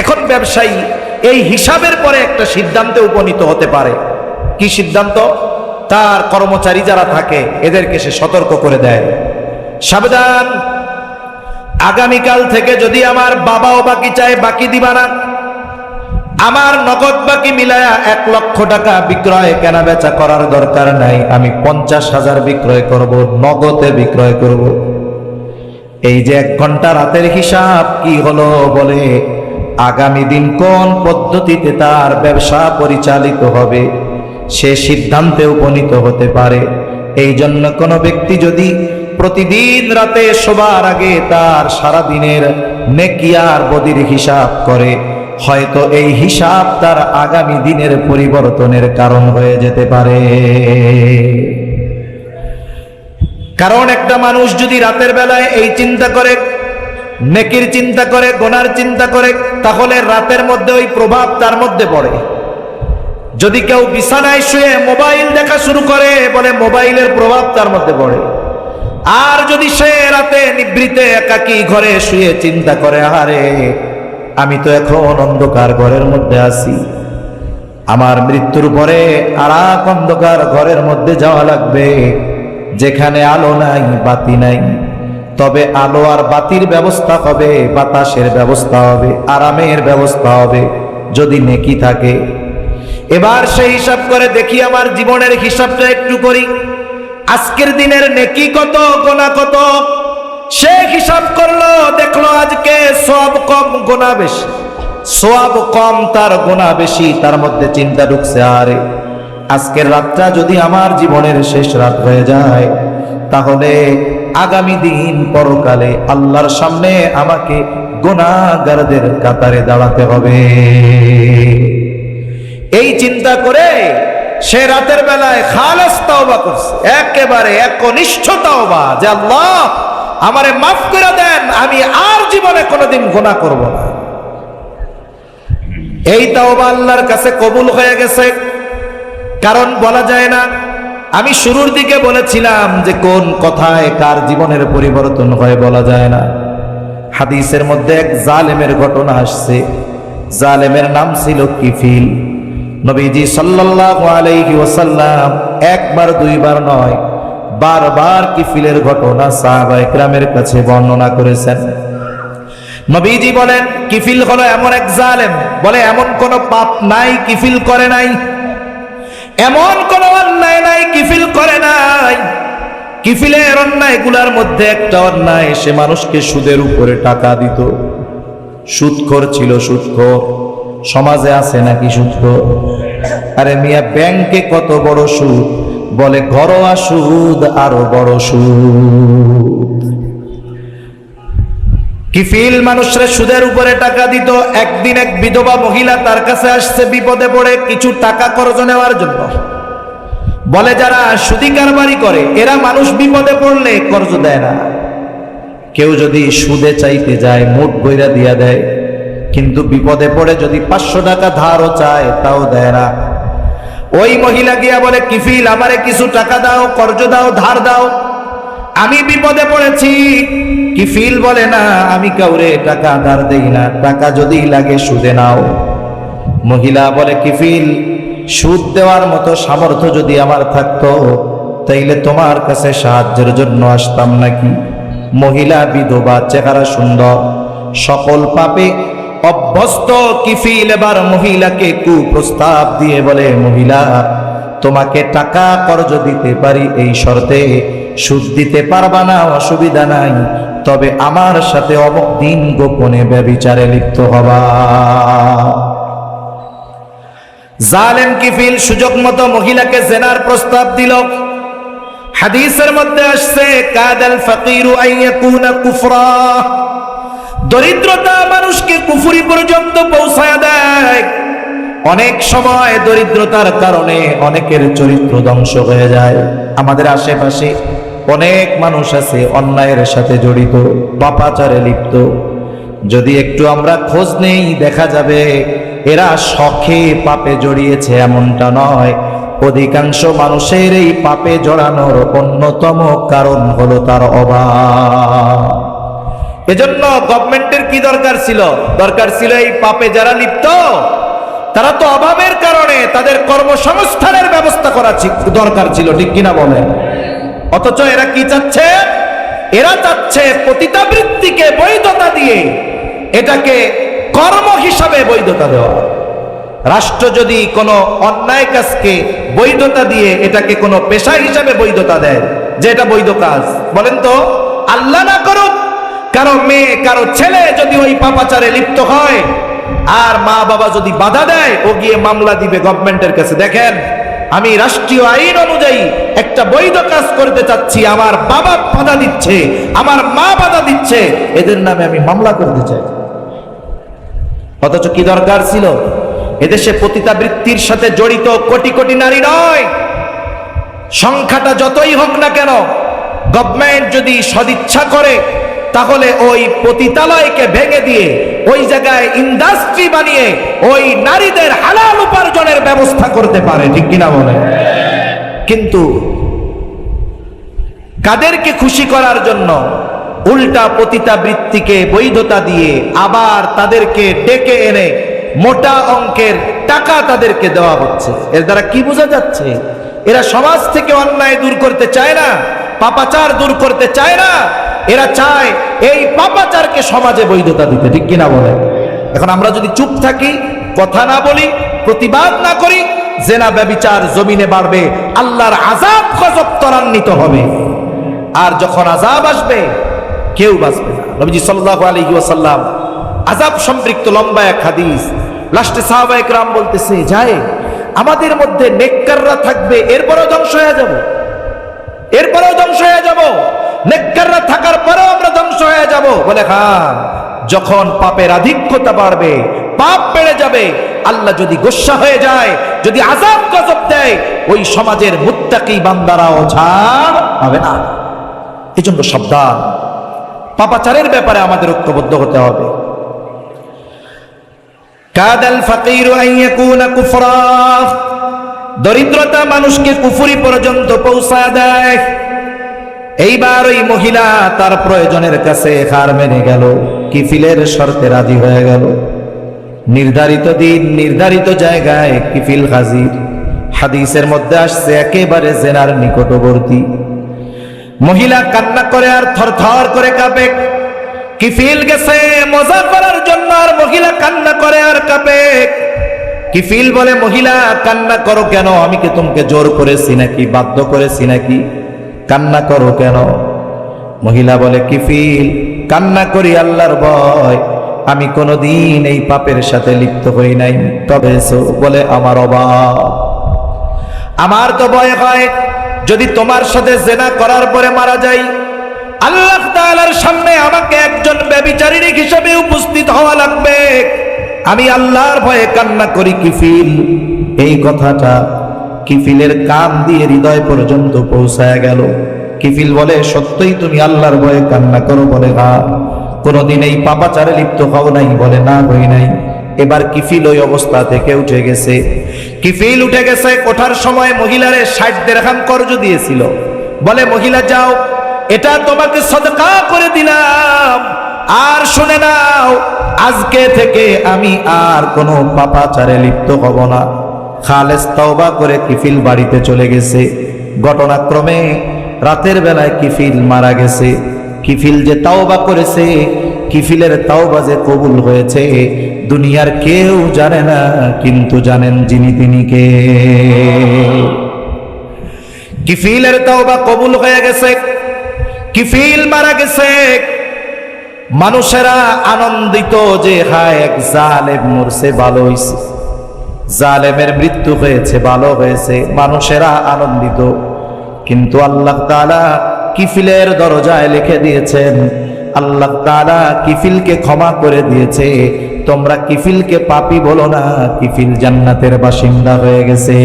এখন ব্যবসায়ী এই হিসাবের পরে একটা সিদ্ধান্তে উপনীত হতে পারে। কি সিদ্ধান্ত? তার কর্মচারী যারা থাকে এদেরকে সে সতর্ক করে দেয়, সাবধান, আগামীকাল থেকে যদি আমার বাবাও বাকি চায় বাকি দিবা না। আমার নগদ বাকি মিলায়া 1 লক্ষ টাকা বিক্রয় কেনা বেচা করার দরকার নাই, আমি 50,000 বিক্রয় করব, নগদে বিক্রয় করব। এই যে 1 ঘন্টা রাতের হিসাব কি হলো বলে আগামী দিন কোন পদ্ধতিতে তার ব্যবসা পরিচালিত হবে সে সিদ্ধান্তে উপনীত হতে পারে। এই জন্য কোনো ব্যক্তি যদি প্রতিদিন রাতে শোবার আগে তার সারা দিনের নেকি আর বদির হিসাব করে, হয়তো এই হিসাব তার আগামী দিনের পরিবর্তনের কারণ হয়ে যেতে পারে। কারণ একটা মানুষ যদি রাতের বেলায় এই চিন্তা করে, নেকির চিন্তা করে, গুনার চিন্তা করে, তাহলে রাতের মধ্যে ওই প্রভাব তার মধ্যে পড়ে। যদি কেউ বিছানায় শুয়ে মোবাইল দেখা শুরু করে, বলে মোবাইলের প্রভাব তার মধ্যে পড়ে। আর যদি সে রাতে নিভৃতে একাকী ঘরে শুয়ে চিন্তা করে, আরে আমি তো এখন অন্ধকার ঘরের মধ্যে আছি, আমার মৃত্যুর পরে আর এক অন্ধকার ঘরের মধ্যে যাওয়া লাগবে যেখানে আলো নাই, বাতি নাই। তবে আলো আর বাতির ব্যবস্থা হবে, বাতাসের ব্যবস্থা হবে, আরামের ব্যবস্থা হবে যদি নেকি থাকে। এবার সেই হিসাব করে দেখি, আমার জীবনের হিসাবটা একটু করি, আজকের দিনের নেকি কত, গোনা কত। সে হিসাব করলো, দেখলো আজকে সওয়াব কম, গোনা বেশি। সওয়াব কম, তার গোনা বেশি। তার মধ্যে চিন্তা ঢুকছে, আরে আজকের রাতটা যদি আমার জীবনের শেষ রাত হয়ে যায় তাহলে আগামী দিন পরকালে আল্লাহর সামনে আমাকে গুনাহগারদের কাতারে দাঁড়াতে হবে। এই চিন্তা করে সে রাতের বেলায় খালেস তাওবা করছে, একেবারে একনিষ্ঠ তাওবা, যে আল্লাহ আমারে মাফ করে দেন, আমি আর জীবনে কোনোদিন গুনাহ করব না। এই তাওবা আল্লাহর কাছে কবুল হয়ে গেছে। কারণ বলা যায় না, আমি শুরুর দিকে বলেছিলাম যে কোন কথায় কার জীবনের পরিবর্তন হয় বলা যায় না। হাদিসের মধ্যে এক জালেমের ঘটনা আসছে। জালেমের নাম ছিল কিফিল। নবীজি সাল্লাল্লাহু আলাইহি ওয়াসাল্লাম একবার দুইবার নয়, বারবার কিফিলের ঘটনা সাহাবায়ে কেরামের কাছে বর্ণনা করেছেন। নবীজি বলেন কিফিল হলো এমন এক জালেম, বলে এমন কোন পাপ নাই কিফিল করে নাই, এমন কোন অন্যায় নাই কিফিল করে নাই। কিফিলের অন্যায়গুলোর মধ্যে একটা অন্যায়, সে মানুষকে সুদের উপরে টাকা দিত। সুদখোর ছিল, সুদখোর। সমাজে আছে নাকি সুদখোর? আরে মিয়া, ব্যাংকে কত বড় সুদ, বলে ঘরোয়া সুদ আরো বড় সুদ। কিফিল মানুষরা সুদের উপরে টাকা দিত। একদিন এক বিধবা মহিলা তার কাছে আসছে বিপদে পড়ে কিছু টাকা কর্জ নেওয়ার জন্য। বলে যারা সুদি কারবারি করে এরা মানুষ বিপদে পড়লে কর্জ দেয় না। কেউ যদি সুদে চাইতে যায় মুঠ বইরা দিয়া দেয়, কিন্তু বিপদে পড়ে যদি 500 টাকা ধারও চায় তাও দেয় না। ওই মহিলা গিয়া বলে কিফিল আমারে কিছু টাকা দাও, কর্জ দাও, ধার দাও, আমি বিপদে পড়েছি। কিফিল বলে না, আমি কাউরে টাকা ধার দেই না, টাকা যদি লাগে সুদে নাও। মহিলা বলে কিফিল সুদ দেওয়ার মতো সামর্থ্য যদি আমার থাকতো তাইলে তোমার কাছে সাহায্যের জন্য আসতাম নাকি। মহিলা বিধবা, চেহারা সুন্দর, সকল পাপে অভ্যস্ত কিফিল এবার মহিলাকে কুপ্রস্তাব দিয়ে বলে, মহিলা তোমাকে টাকা কর্জ দিতে পারি এই শর্তে, সুদ দিতে পারবা না অসুবিধা নাই, তবে আমার সাথে অমুক দিন গোপনে ব্যভিচারে লিপ্ত হবা। জালেম কিফিল সুযোগ মতো মহিলাকে জেনার প্রস্তাব দিল। হাদিসের মধ্যে আসছে কাদাল ফাকিরু আইয়াকুনা কুফরা, দরিদ্রতা মানুষকে কুফরি পর্যন্ত পৌঁছায় দেয়। অনেক সময় দরিদ্রতার কারণে অনেকের চরিত্র ধ্বংস হয়ে যায়। আমাদের আশেপাশে অনেক মানুষ আছে অন্যায়ের সাথে জড়িত, পাপাচারে লিপ্ত। যদি একটু আমরা খোঁজ নেই দেখা যাবে এরা শখে পাপে জড়িয়েছে এমনটা নয়, অধিকাংশ মানুষের এই পাপে জড়ানোর অন্যতম কারণ হলো তার অভাব। এজন্য গভর্নমেন্টের কি দরকার ছিল? দরকার ছিল এই পাপে যারা লিপ্ত তারা তো অভাবের কারণে তাদের কর্মসংস্থানের ব্যবস্থা করা দরকার ছিল, ঠিক কিনা বলেন? অথচ এরা কি চাচ্ছে? এরা চাচ্ছে পতিতাবৃত্তিকে বৈধতা দিয়ে এটাকে কর্ম হিসাবে বৈধতা দেওয়া। রাষ্ট্র যদি কোনো অন্যায় কাজকে বৈধতা দিয়ে এটাকে কোনো পেশা হিসাবে বৈধতা দেয় যে এটা বৈধ কাজ, বলেন তো আল্লাহ না করুক কারো মেয়ে কারো ছেলে যদি ওই পাপাচারে লিপ্ত হয় আর মা বাবা যদি বাধা দেয়, ও গিয়ে মামলা দিবে গভর্নমেন্টের কাছে, দেখেন আমি রাষ্ট্রীয় আইন অনুযায়ী একটা বৈধ কাজ করতে চাচ্ছি, আমার বাবা বাধা দিচ্ছে, আমার মা বাধা দিচ্ছে, এদের নামে আমি মামলা করতে চাই। অথচ কি দরকার ছিল? এদেশে পতিতাবৃত্তির সাথে জড়িত কোটি কোটি নারী নয়, সংখ্যাটা যতই হোক না কেন, গভর্নমেন্ট যদি সদিচ্ছা করে তাহলে ওই পতিতালয়কে ভেঙে দিয়ে ওই জায়গায় ইন্ডাস্ট্রি বানিয়ে ওই নারীদের হালাল উপার্জনের ব্যবস্থা করতে পারে, ঠিক কিনা বলে? কিন্তু কাদেরকে খুশি করার জন্য উল্টা পতিতাবৃত্তিকে বৈধতা দিয়ে আবার তাদেরকে ডেকে এনে মোটা অঙ্কের টাকা তাদেরকে দেওয়া হচ্ছে। এর দ্বারা কি বোঝা যাচ্ছে? এরা সমাজ থেকে অন্যায় দূর করতে চায় না, পাপাচার দূর করতে চায় না, এরা চায় এই পাপাচারকে সমাজে বৈধতা দিতে, ঠিক কিনা বলে? এখন আমরা যদি চুপ থাকি, কথা না বলি, প্রতিবাদ না করি, জেনা ব্যভিচার জমিনে বাড়বে, আল্লাহর আযাব গজব ত্বরান্বিত হবে। আর যখন আযাব আসবে কেউ বাঁচবে না। নবীজি সাল্লাল্লাহু আলাইহি ওয়াসাল্লাম আযাব সম্পৃক্ত লম্বা এক হাদিস, লাস্টে সাহাবায়ে কেরাম বলতেছে, যায় আমাদের মধ্যে নেককাররা থাকবে, এরপরেও ধ্বংস হয়ে যাব, এরপরেও ধ্বংস হয়ে যাব। নেককাররা থাকার পরেও আমরা ধ্বংস হয়ে যাব? বলে হ্যাঁ, যখন পাপের আধিক্যতা বাড়বে, পাপ বেড়ে যাবে, আল্লাহ যদি গোসা হয়ে যায়, যদি আযাব গজব দেয়, ওই সমাজের মুত্তাকি বান্দারাও ছাড় পাবে না। এই জন্য সাবধান, পাপাচারের ব্যাপারে আমাদের ঐক্যবদ্ধ হতে হবে। কাদাল ফাকিরু আন ইয়াকুনা কুফরা, দরিদ্রতা মানুষকে কুফরি পর্যন্ত পৌঁছায় দেয়। এইবার ওই মহিলা তার প্রয়োজনের কাছে হার মেনে গেল, কিফিলের শর্তে রাজি হয়ে গেল। নির্ধারিত দিন নির্ধারিত জায়গায় কিফিল হাজির। হাদিসের মধ্যে আসছে একেবারে জেনার নিকটবর্তী। মহিলা কান্না করে আর থরথর করে কাঁপে। কিফিল গেছে মজা করার জন্য, আর মহিলা কান্না করে আর কাঁপে। কিফিল বলে, মহিলা কান্না করো কেন? আমি কি তোমাকে জোর করেছি নাকি, বাধ্য করেছি নাকি? কান্না করো কেন? মহিলা বলে, কিফিল কান্না করি আল্লাহর ভয়, আমি কোনোদিন এই পাপের সাথে লিপ্ত হই নাই। তবে বলে, আমার অভাব, আমার তো ভয় হয় যদি তোমার সাথে জেনা করার পরে মারা যাই, আল্লাহ তাআলার সামনে আমাকে একজন ব্যভিচারিণী হিসেবে উপস্থিত হওয়া লাগবে। আমি আল্লাহর ভয়ে কান্না করি। কিফিল এই কথাটা কিফিলের কান দিয়ে হৃদয় পর্যন্ত পৌঁছায় গেল। কিফিল বলে, সত্যই তুমি আল্লাহর ভয়ে কান্না করো? বলে, হ্যাঁ। কোনদিন এই পাপাচারে লিপ্ত হও নাই? বলে, না, হই নাই। এবার কিফিল ওই অবস্থা থেকে উঠে গেছে। কিফিল উঠে গেছে, ওঠার সময় মহিলারে 60 দিরহাম কর্জ দিয়েছিল। বলে, মহিলা যাও, এটা তোমাকে সদকা করে দিলাম, আর শুনে নাও, আজকে থেকে আমি আর কোনো পাপাচারে লিপ্ত হব না। খালেস তওবা করে কিফিল বাড়িতে চলে গেছে। ঘটনাক্রমে রাতের বেলায় কিফিল মারা গেছে। কিফিল যে তওবা করেছে, কিফিলের তওবা যে কবুল হয়েছে, দুনিয়ার কেউ জানে না, কিন্তু জানেন যিনি তিনি কে। কিফিলের তওবা কবুল হয়ে গেছে, কিফিল মারা গেছে। মানুষেরা আনন্দিত যে হায় এক জালেম মরছে, ভালো হয়েছে, জালেমের মৃত্যু হয়েছে, ভালো হয়েছে, মানুষেরা আনন্দিত। কিন্তু আল্লাহ তাআলা কিফিলের দরজায় লিখে দিয়েছেন, আল্লাহ তাআলা কিফিলকে ক্ষমা করে দিয়েছে। তোমরা কিফিলকে পাপী বলো না, কিফিল জান্নাতের বাসিন্দা হয়ে গেছে।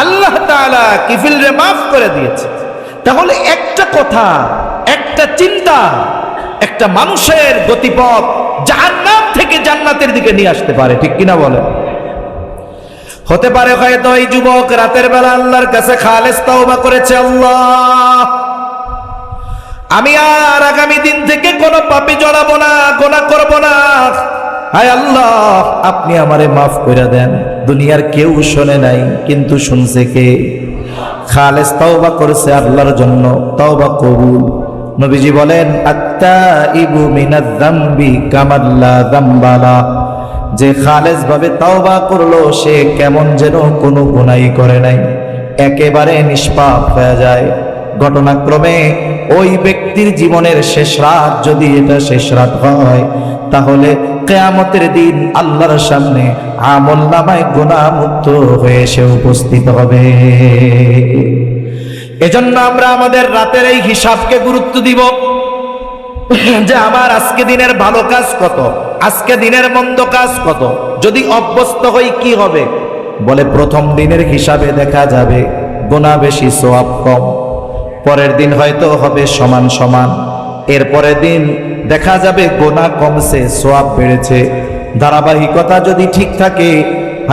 আল্লাহ তাআলা কিফিলরে মাফ করে দিয়েছে। তাহলে একটা কথা, একটা চিন্তা, একটা মানুষের গতিপথ জাহান্নাম থেকে জান্নাতের দিকে নিয়ে আসতে পারে, ঠিক কিনা বলে? হতে পারে হয়তো এই যুবক রাতের বেলা আল্লাহর কাছে খালেস তওবা করেছে, আল্লাহ আমি আর আগামী দিন থেকে কোনো পাপে জড়াবো না, গুনাহ করব না। হায় আল্লাহ, আপনি আমারে মাফ করে দেন। দুনিয়ার কেউ শোনে নাই, কিন্তু শুনছে কে? খালেস তওবা করেছে আল্লাহর জন্য, তওবা কবুল। নবীজি বলেন, আত্তাইবু মিনাজ যামবি কামাল্লা যামবালা, যে খালেস ভাবে তওবা করলো সে কেমন যেন কোনো গুনাহ করে নাই, একেবারে নিষ্পাপ হয়ে যায়। ঘটনাক্রমে ওই ব্যক্তির জীবনের শেষ রাত যদি এটা শেষ রাত হয়, তাহলে কিয়ামতের দিন আল্লাহর সামনে আমলনামায় গুনাহমুক্ত হয়ে সে উপস্থিত হবে। এজন্য আমরা আমাদের রাতের এই হিসাবকে গুরুত্ব দিব, যে আমার আজকে দিনের ভালো কাজ কত, আজকে দিনের মন্দ কাজ কত। যদি অভ্যস্ত হই কি হবে? বলে, প্রথম দিনের হিসাবে দেখা যাবে গুনাহ বেশি সওয়াব কম, পরের দিন হয়তো হবে সমান সমান, এর পরের দিন দেখা যাবে গুনাহ কমছে সওয়াব বেড়েছে। ধারাবাহিকতা যদি ঠিক থাকে,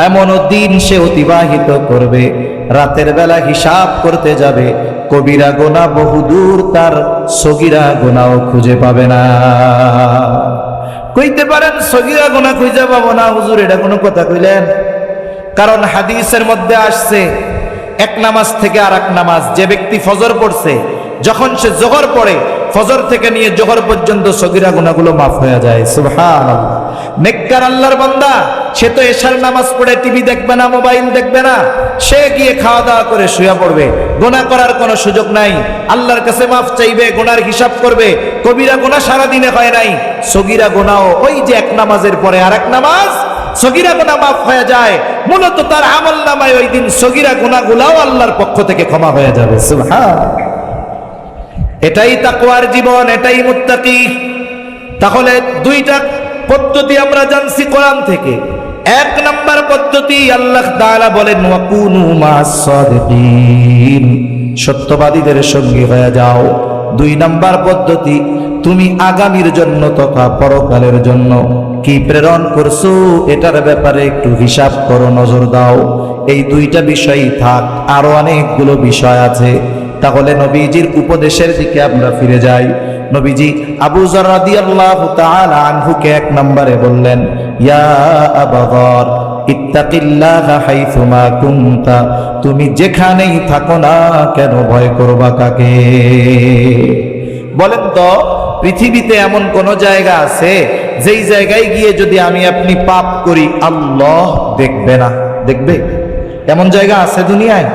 এমন দিন সে অতিবাহিত করবে, রাতের বেলা হিসাব করতে যাবে, কবিরা গুনাহ বহুদূর, তার সগীরা গুনাহও খুঁজে পাবে না। কইতে পারেন সগীরা গুনাহ খুঁজে পাবো না হুজুর, এটা কোনো কথা কইলেন? কারণ হাদিসের মধ্যে আসছে, এক নামাজ থেকে আর এক নামাজ, যে ব্যক্তি ফজর পড়ছে, যখন সে জোহর পড়ে, ফজর থেকে নিয়ে জোহর পর্যন্ত সগীরা গুনাহগুলো মাফ হয়ে যায়। সুবহানাল্লাহ। নেককার আল্লাহর বান্দা, সে তো এশার নামাজ পড়ে টিভি দেখবে না, মোবাইল দেখবে না, সে গিয়ে খাওয়া দাওয়া করে শুয়ে পড়বে, গুনাহ করার কোনো সুযোগ নাই। আল্লাহর কাছে মাফ চাইবে, গুনার হিসাব করবে। কবিরা গুনাহ সারা দিনে হয় নাই, সগীরা গুনাহও ওই যে এক নামাজের পরে আর এক নামাজ, সগীরা গুনাহ মাফ হয়ে যায়। মূলত তার আমলনামায় ওই দিন সগীরা গুনাহগুলোও আল্লাহর পক্ষ থেকে ক্ষমা হয়ে যাবে। সুবহানাল্লাহ। এটাই তাকওয়ার জীবন, এটাই মুত্তাকি। তাহলে দুইটা পদ্ধতি আমরা জানছি কোরআন থেকে। এক নাম্বার পদ্ধতি, আল্লাহ তাআলা বলেন ওয়াকুনু মা'আস সাদিকিন, সত্যবাদীদের সঙ্গী হয়ে যাও। দুই নাম্বার পদ্ধতি, তুমি আগামীর জন্য তথা পরকালের জন্য কি প্রেরণ করছো এটার ব্যাপারে একটু হিসাব করো, নজর দাও। এই দুইটা বিষয়ই থাক, আরো অনেকগুলো বিষয় আছে। তাহলে নবীজির উপদেশের দিকে আমরা ফিরে যাই। নবীজি আবু যর রাদিয়াল্লাহু তাআলা আনহুকে এক নম্বরে বললেন, ইয়া আবু যর ইত্তাকিল্লাহা হাইসুমা কুনতা, তুমি যেখানেই থাকো না কেন ভয় করবা কাকে? বলেন তো, পৃথিবীতে এমন কোন জায়গা আছে যেই জায়গায় গিয়ে যদি আমি আপনি পাপ করি আল্লাহ দেখবে না? দেখবে? এমন জায়গা আছে দুনিয়ায়?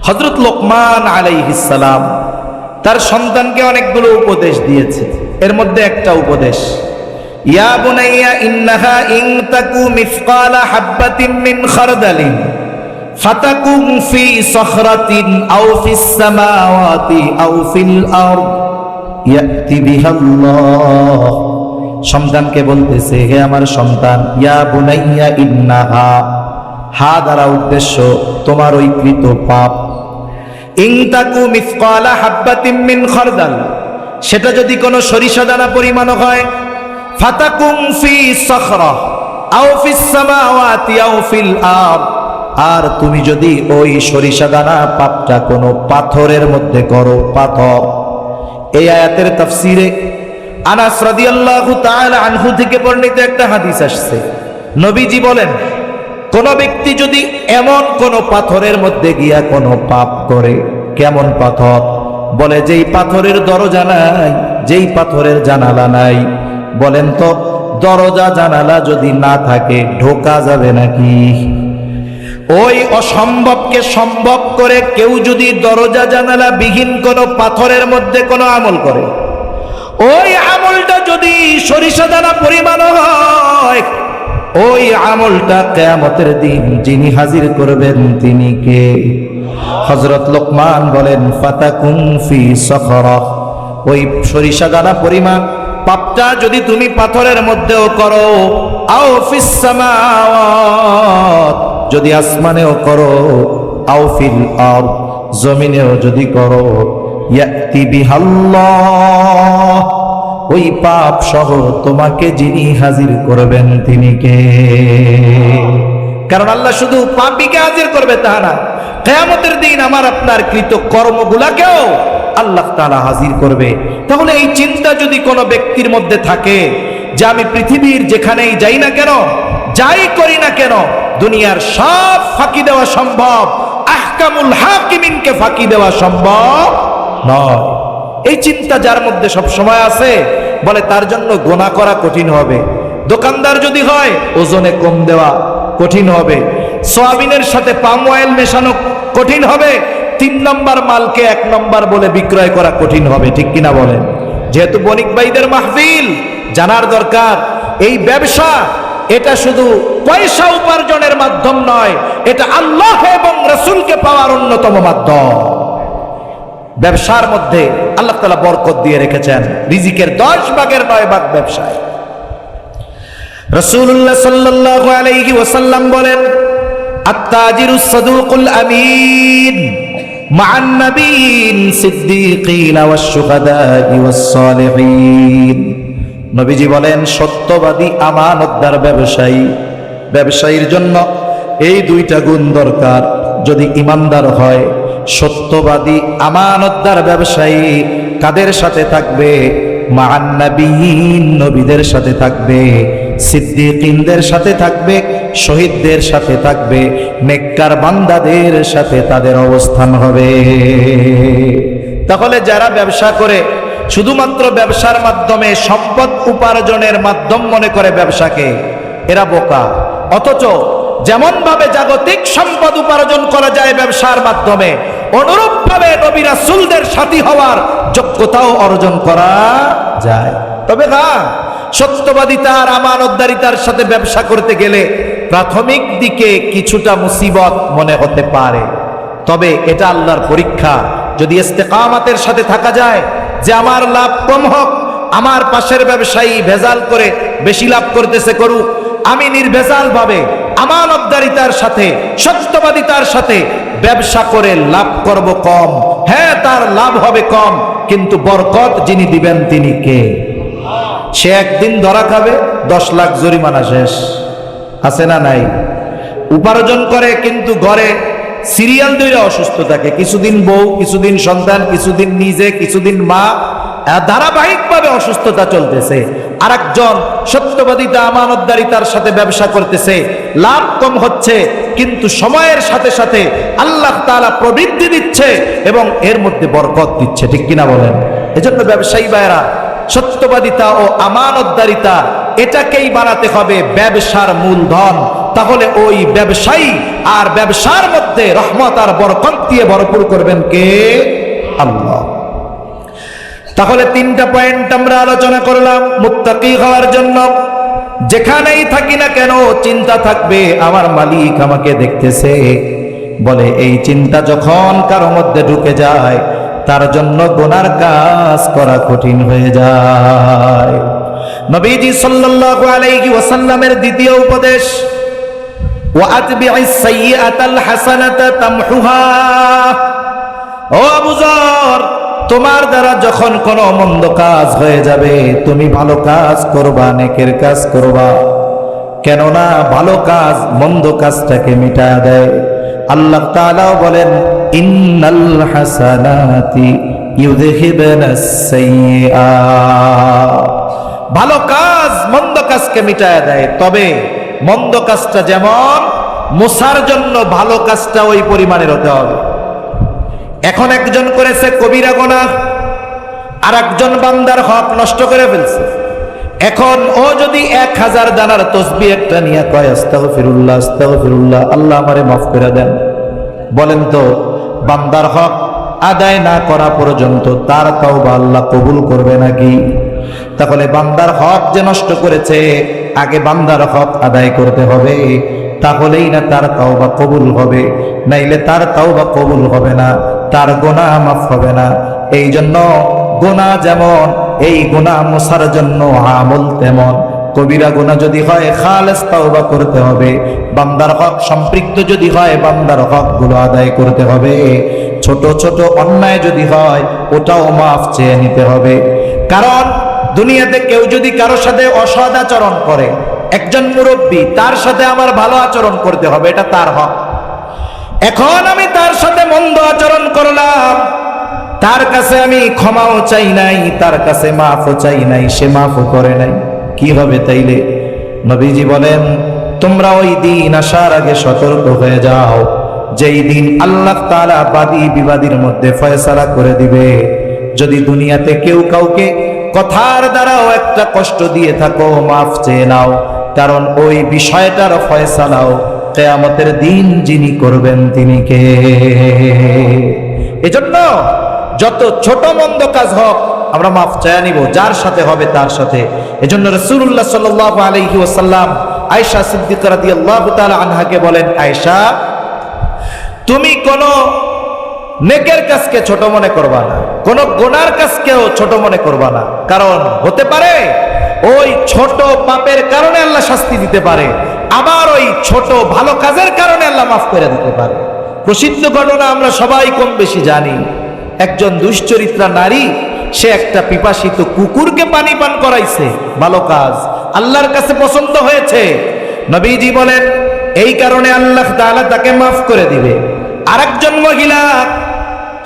হযরত লোকমান আলাইহিস সালাম তার সন্তানকে অনেকগুলো উপদেশ দিয়েছে। এর মধ্যে একটা উপদেশ, ইয়া বুনাইয়া ইন্নাহা ইন তাকু মিসকালা হাববাতিন মিন খারদালিন ফাতাকুন ফি সখরাতিন আও ফিস সামাওয়াতি আও ফিল আরদ ইয়াতি বিহাল্লাহ। সন্তানকে বলতেছে, হে আমার সন্তান, ইয়া বুনাইয়া ইন্নাহা, হা দ্বারা উদ্দেশ্য তোমার ওই কৃত পাপ, ইন তাকু মিসকালা হাববাতিন মিন খারদাল, সেটা যদি কোনো সরিষা দানা পরিমাণ হয়, ফাতাকুম ফি সখরা আও ফিস সামাওয়াতি আও ফিল আরদ, আর তুমি যদি ওই সরিষা দানা পাপটা কোনো পাথরের মধ্যে করো, পাথর। এই আয়াতের তাফসিরে আনাস রাদিয়াল্লাহু তাআলা আনহু থেকে বর্ণিত একটা হাদিস আসছে। নবীজি বলেন, কোন ব্যক্তি যদি এমন কোন পাথরের মধ্যে গিয়া কোনো পাপ করে, কেমন পাথর? বলে যেই পাথরের দরজা নাই, যেই পাথরের জানালা নাই। বলেন তো, দরজা জানালা যদি না থাকে ঢোকা যাবে নাকি? ওই অসম্ভবকে সম্ভব করে কেউ যদি দরজা জানালা বিহীন কোনো পাথরের মধ্যে কোনো আমল করে, ওই আমলটা যদি সরিষা দানা পরিমাণ হয়, ওই আমলটা কিয়ামতের দিন যিনি হাজির করবেন তিনি কে? হযরত লোকমান বলেন, ফাতাকুন ফি সখরা, ওই সরিষা দানা পরিমাণ পাপটা যদি তুমি পাথরের মধ্যেও করো, আও ফিস সামাওয়াত, যদি আসমানেও করো, আও ফিল আরদ, জমিনেও যদি করো, ইয়াতি বিহাল্লাহ, ওই পাপ সহ তোমাকে যিনি হাজির করবেন তিনি কে? কারণ আল্লাহ শুধু পাপীকে হাজির করবে তা না, কিয়ামতের দিন আমার আপনার কৃত কর্মগুলাকেও আল্লাহ তাআলা হাজির করবে। তাহলে এই চিন্তা যদি কোনো ব্যক্তির মধ্যে থাকে যে আমি পৃথিবীর যেখানেই যাই না কেন, যাই করি না কেন, দুনিয়ার সব ফাঁকি দেওয়া সম্ভব, আহকামুল হাকিমিনকে ফাঁকি দেওয়া সম্ভব নয়, এই চিন্তা যার মধ্যে সব সময় আছে, বলে তার জন্য গোনা করা কঠিন হবে। দোকানদার যদি হয়, ওজনে কম দেওয়া কঠিন হবে। সয়াবিনের সাথে পাম অয়েল মেশানো কঠিন হবে। 3 নম্বর মালকে 1 নম্বর বলে বিক্রয় করা কঠিন হবে, ঠিক কিনা বলেন? যেহেতু বণিক ভাইদের মাহফিল, জানার দরকার এই ব্যবসা এটা শুধু পয়সা উপার্জনের মাধ্যম নয়, এটা আল্লাহ এবং রাসূলকে পাওয়ার অন্যতম মাধ্যম। ব্যবসার মধ্যে আল্লাহ তাআলা বরকত দিয়ে রেখেছেন, রিজিকের 10 ভাগের 9 ভাগ ব্যবসায়। রাসূলুল্লাহ সাল্লাল্লাহু আলাইহি ওয়াসাল্লাম বলেন, আত-তাজিরুস সাদুকুল আমিন মা'আন নাবিয়্যিন সিদ্দীকিন ওয়াশ-শুহাদা'i ওয়াস-সালিহিন। নবীজি বলেন, সত্যবাদী আমানতদার ব্যবসায়ী, ব্যবসায়ীর জন্য এই 2টা গুণ দরকার। যদি ইমানদার হয়, সত্যবাদী আমানতদার ব্যবসায়ী কাদের সাথে থাকবে? মা'আন নাবিয়্যিন, নবীদের সাথে থাকবে, সিদ্দীকিনদের সাথে থাকবে, শহীদদের সাথে থাকবে, নেককার বান্দাদের সাথে তাদের অবস্থান হবে। তাহলে যারা ব্যবসা করে শুধুমাত্র ব্যবসার মাধ্যমে সম্পদ উপার্জনের মাধ্যম মনে করে ব্যবসাকে, এরা বোকা। অথচ যেমন ভাবে জাগতিক সম্পদ উপার্জন করা যায় ব্যবসার মাধ্যমে, অনুরূপ ভাবে নবী রাসূলদের সাথী হওয়ার যোগ্যতাও অর্জন করা যায়। তবে হ্যাঁ, সত্যবাদিতা আর আমানতদারিতার সাথে ব্যবসা করতে গেলে প্রাথমিক দিকে কিছুটা মুসিবত মনে হতে পারে, তবে এটা আল্লাহর পরীক্ষা। যদি ইস্তেকামাতের সাথে থাকা যায় যে আমার লাভ কম হোক, আমার পাশের ব্যবসায়ী ভেজাল করে বেশি লাভ করতেছে করুক, আমি নির্ভেজাল ভাবে আমানতদারিতার সাথে সত্যবাদিতার সাথে ব্যবসা করে লাভ করব কম, হ্যাঁ তার লাভ হবে কম, কিন্তু বরকত যিনি দিবেন তিনি কে? সে একদিন ধরা খাবে, 10 লাখ জরিমানা শেষ। আছে না নাই? উপার্জন করে কিন্তু ঘরে সিরিয়াল ধরে অসুস্থ থাকে, কিছুদিন বউ, কিছুদিন সন্তান, কিছুদিন নিজে, কিছুদিন মা, ধারাবাহিকভাবে অসুস্থতা চলতেছে। আরেকজন সত্যবাদিতা আমানতদারিতার সাথে ব্যবসা করতেছে, লাভ কম হচ্ছে কিন্তু সময়ের সাথে সাথে আল্লাহ তাআলা প্রবৃদ্ধি দিচ্ছে এবং এর মধ্যে বরকত দিচ্ছে। ঠিক কিনা বলেন? এজন্য ব্যবসায়ী ভাইরা, সত্যবাদিতা ও আমানতদারিতা এটাকেই বানাতে হবে ব্যবসার মূলধন। তাহলে ওই ব্যবসায়ী আর ব্যবসার মধ্যে রহমত আর বরকত দিয়ে ভরপুর করবেন কে? আল্লাহ। তাহলে 3টা পয়েন্ট আমরা আলোচনা করলাম মুত্তাকি হওয়ার জন্য। যেখানেই থাকি না কেন চিন্তা থাকবে আমার মালিক আমাকে দেখতেছে। বলে এই চিন্তা যখন কারো মধ্যে ঢুকে যায় তার জন্য গুনার কাজ করা কঠিন হয়ে যায়। নবীজি সাল্লাল্লাহু আলাইহি ওয়াসাল্লামের দ্বিতীয় উপদেশ, ওয়াতবি'is সাইয়্যাতাল হাসানাতা তামহুহা। ও আবু যর, তোমার দ্বারা যখন কোনো মন্দ কাজ হয়ে যাবে তুমি ভালো কাজ করবা, নেকের কাজ করবা, কেননা ভালো কাজ মন্দ কাজটাকে মিটায়া দেয়। আল্লাহ তাআলা বলেন ইন্নাল হাসানাতি ইউযহিবুনাস সাইয়্যাত। ভালো কাজ মন্দ কাজকে মিটায়া দেয়, তবে মন্দ কাজটা যেমন মুসার জন্য ভালো কাজটা ওই পরিমাণের হতে হবে। এখন একজন করেছে কবিরা গুনাহ, আর একজন বান্দার হক নষ্ট করে ফেলছে। এখন ও যদি 1000 দানার তসবিহ একটা নিয়ে কয় আস্তাগফিরুল্লাহ আস্তাগফিরুল্লাহ, আল্লাহ আমারে মাফ করে দেন, বলেন তো বান্দার হক আদায় না করা পর্যন্ত তার তওবা আল্লাহ কবুল করবে নাকি? তাহলে বান্দার হক যে নষ্ট করেছে, আগে বান্দার হক আদায় করতে হবে, তাহলেই না তার তওবা কবুল হবে, নাইলে তার তওবা কবুল হবে না, তার গুনাহ মাফ হবে না। এই জন্য গুনাহ যেমন এই গুনাহ মুছার জন্য আমল তেমন। কবিরা গুনাহ যদি হয় খালেস তওবা করতে হবে, বান্দার হক সম্পৃক্ত যদি হয় বান্দার হকগুলো আদায় করতে হবে, ছোট ছোট অন্যায় যদি হয় ওটাও মাফ চেয়ে নিতে হবে। কারণ দুনিয়াতে কেউ যদি কারোর সাথে অসৎ আচরণ করে, একজন মুরব্বী, তার সাথে আমার ভালো আচরণ করতে হবে, এটা তার হক। এখন আমি তার সাথে মন্দ আচরণ করলাম, তার কাছে আমি ক্ষমাও চাই নাই, তার কাছে মাফও চাই নাই, সে মাফও করে নাই, কি হবে তাইলে? নবীজি বলেন তোমরা ওই দিন আসার আগে সতর্ক হয়ে যাও, যেই দিন আল্লাহ তাআলা বাদী বিবাদীর মধ্যে ফয়সালা করে দিবে। যদি দুনিয়াতে কেউ কাউকে কথার দ্বারাও একটা কষ্ট দিয়ে থাকো, মাফ চেয়ে নাও, কারণ ওই বিষয়টার ফয়সালাও কিয়ামতের দিন যিনি করবেন তিনি কে? এজন্য যত ছোট মন্দ কাজ হোক আমরা মাফ চাইয়া নিব, যার সাথে হবে তার সাথে। এজন্য রাসূলুল্লাহ সাল্লাল্লাহু আলাইহি ওয়াসাল্লাম আয়েশা সিদ্দিকা রাদিয়াল্লাহু তাআলা আনহাকে বলেন, আয়েশা তুমি কোন নেকের কাজকে ছোট মনে করবা না, কোন গুনার কাজকেও ছোট মনে করবা না, কারণ হতে পারে ওই ছোট পাপের কারণে আল্লাহ শাস্তি দিতে পারে, আবার ওই ছোট ভালো কাজের কারণে আল্লাহ মাফ করে দিতে পারে। প্রসিদ্ধ ঘটনা আমরা সবাই কম বেশি জানি। একজন দুশ্চরিত্রা নারী, সে একটা পিপাসিত কুকুরকে পানি পান করাইছে, ভালো কাজ, আল্লাহর কাছে পছন্দ হয়েছে। নবীজি বলেন এই কারণে আল্লাহ তাআলা তাকে মাফ করে দিবে। আরেকজন মহিলা,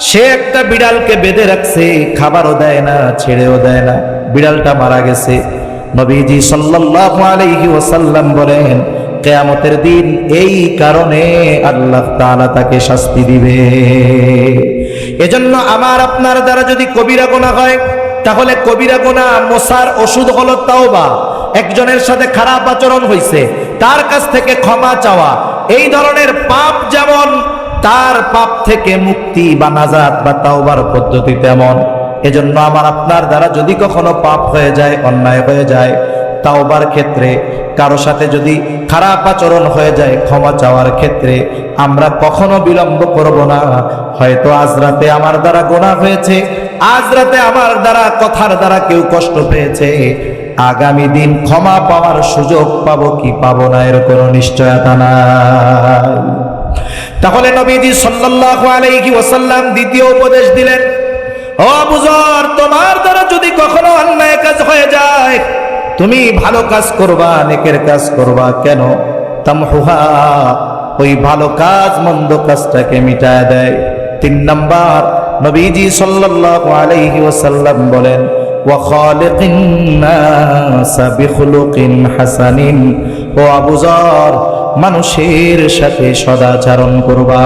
সে একটা বিড়ালকে বেঁধে রাখছে, খাবারও দেয় না, ছেড়েও দেয় না, বিড়ালটা মারা গেছে। নবীজি সাল্লাল্লাহু আলাইহি ওয়াসাল্লাম বলেন কিয়ামতের দিন এই কারণে আল্লাহ তাআলা তাকে শাস্তি দিবে। এজন্য আমার আপনার দ্বারা যদি কবিরা গুনাহ হয়, তাহলে কবিরা গুনাহ মোছার ওষুধ হলো তাওবা। একজনের সাথে খারাপ আচরণ হয়েছে, তার কাছ থেকে ক্ষমা চাওয়া, এই ধরনের পাপ যেমন তার পাপ থেকে মুক্তি বা নাজাত বা তাওবার পদ্ধতি তেমন। এজন্য আমার আপনার দ্বারা যদি কখনো পাপ হয়ে যায়, অন্যায় হয়ে যায়, তাওবার ক্ষেত্রে, কারো সাথে যদি খারাপ আচরণ হয়ে যায় ক্ষমা চাওয়ার ক্ষেত্রে আমরা কখনো বিলম্ব করব না। হয়তো আজ রাতে আমার দ্বারা গুনাহ হয়েছে, আজ রাতে আমার দ্বারা কথার দ্বারা কেউ কষ্ট পেয়েছে, আগামী দিন ক্ষমা পাওয়ার সুযোগ পাবো কি পাবো না এর কোনো নিশ্চয়তা নাই। তাহলে নবীজি সাল্লাল্লাহু আলাইহি ওয়াসাল্লাম দ্বিতীয় উপদেশ দিলেন, ও আবু যর, তোমার দ্বারা যদি কখনো অন্যায় কাজ হয়ে যায় তুমি ভালো কাজ করবা, নেকের কাজ করবা। কেন? তামহুহা, ওই ভালো কাজ মন্দ কাজটাকে মিটায় দেয়। 3 নাম্বার, নবীজি সাল্লাল্লাহু আলাইহি ওয়াসাল্লাম বলেন, ওয়া খালিকিন নাসা বিখুলুকিন হাসানিন, ও আবু যর, মানুষের সাথে সদাচরণ করবা।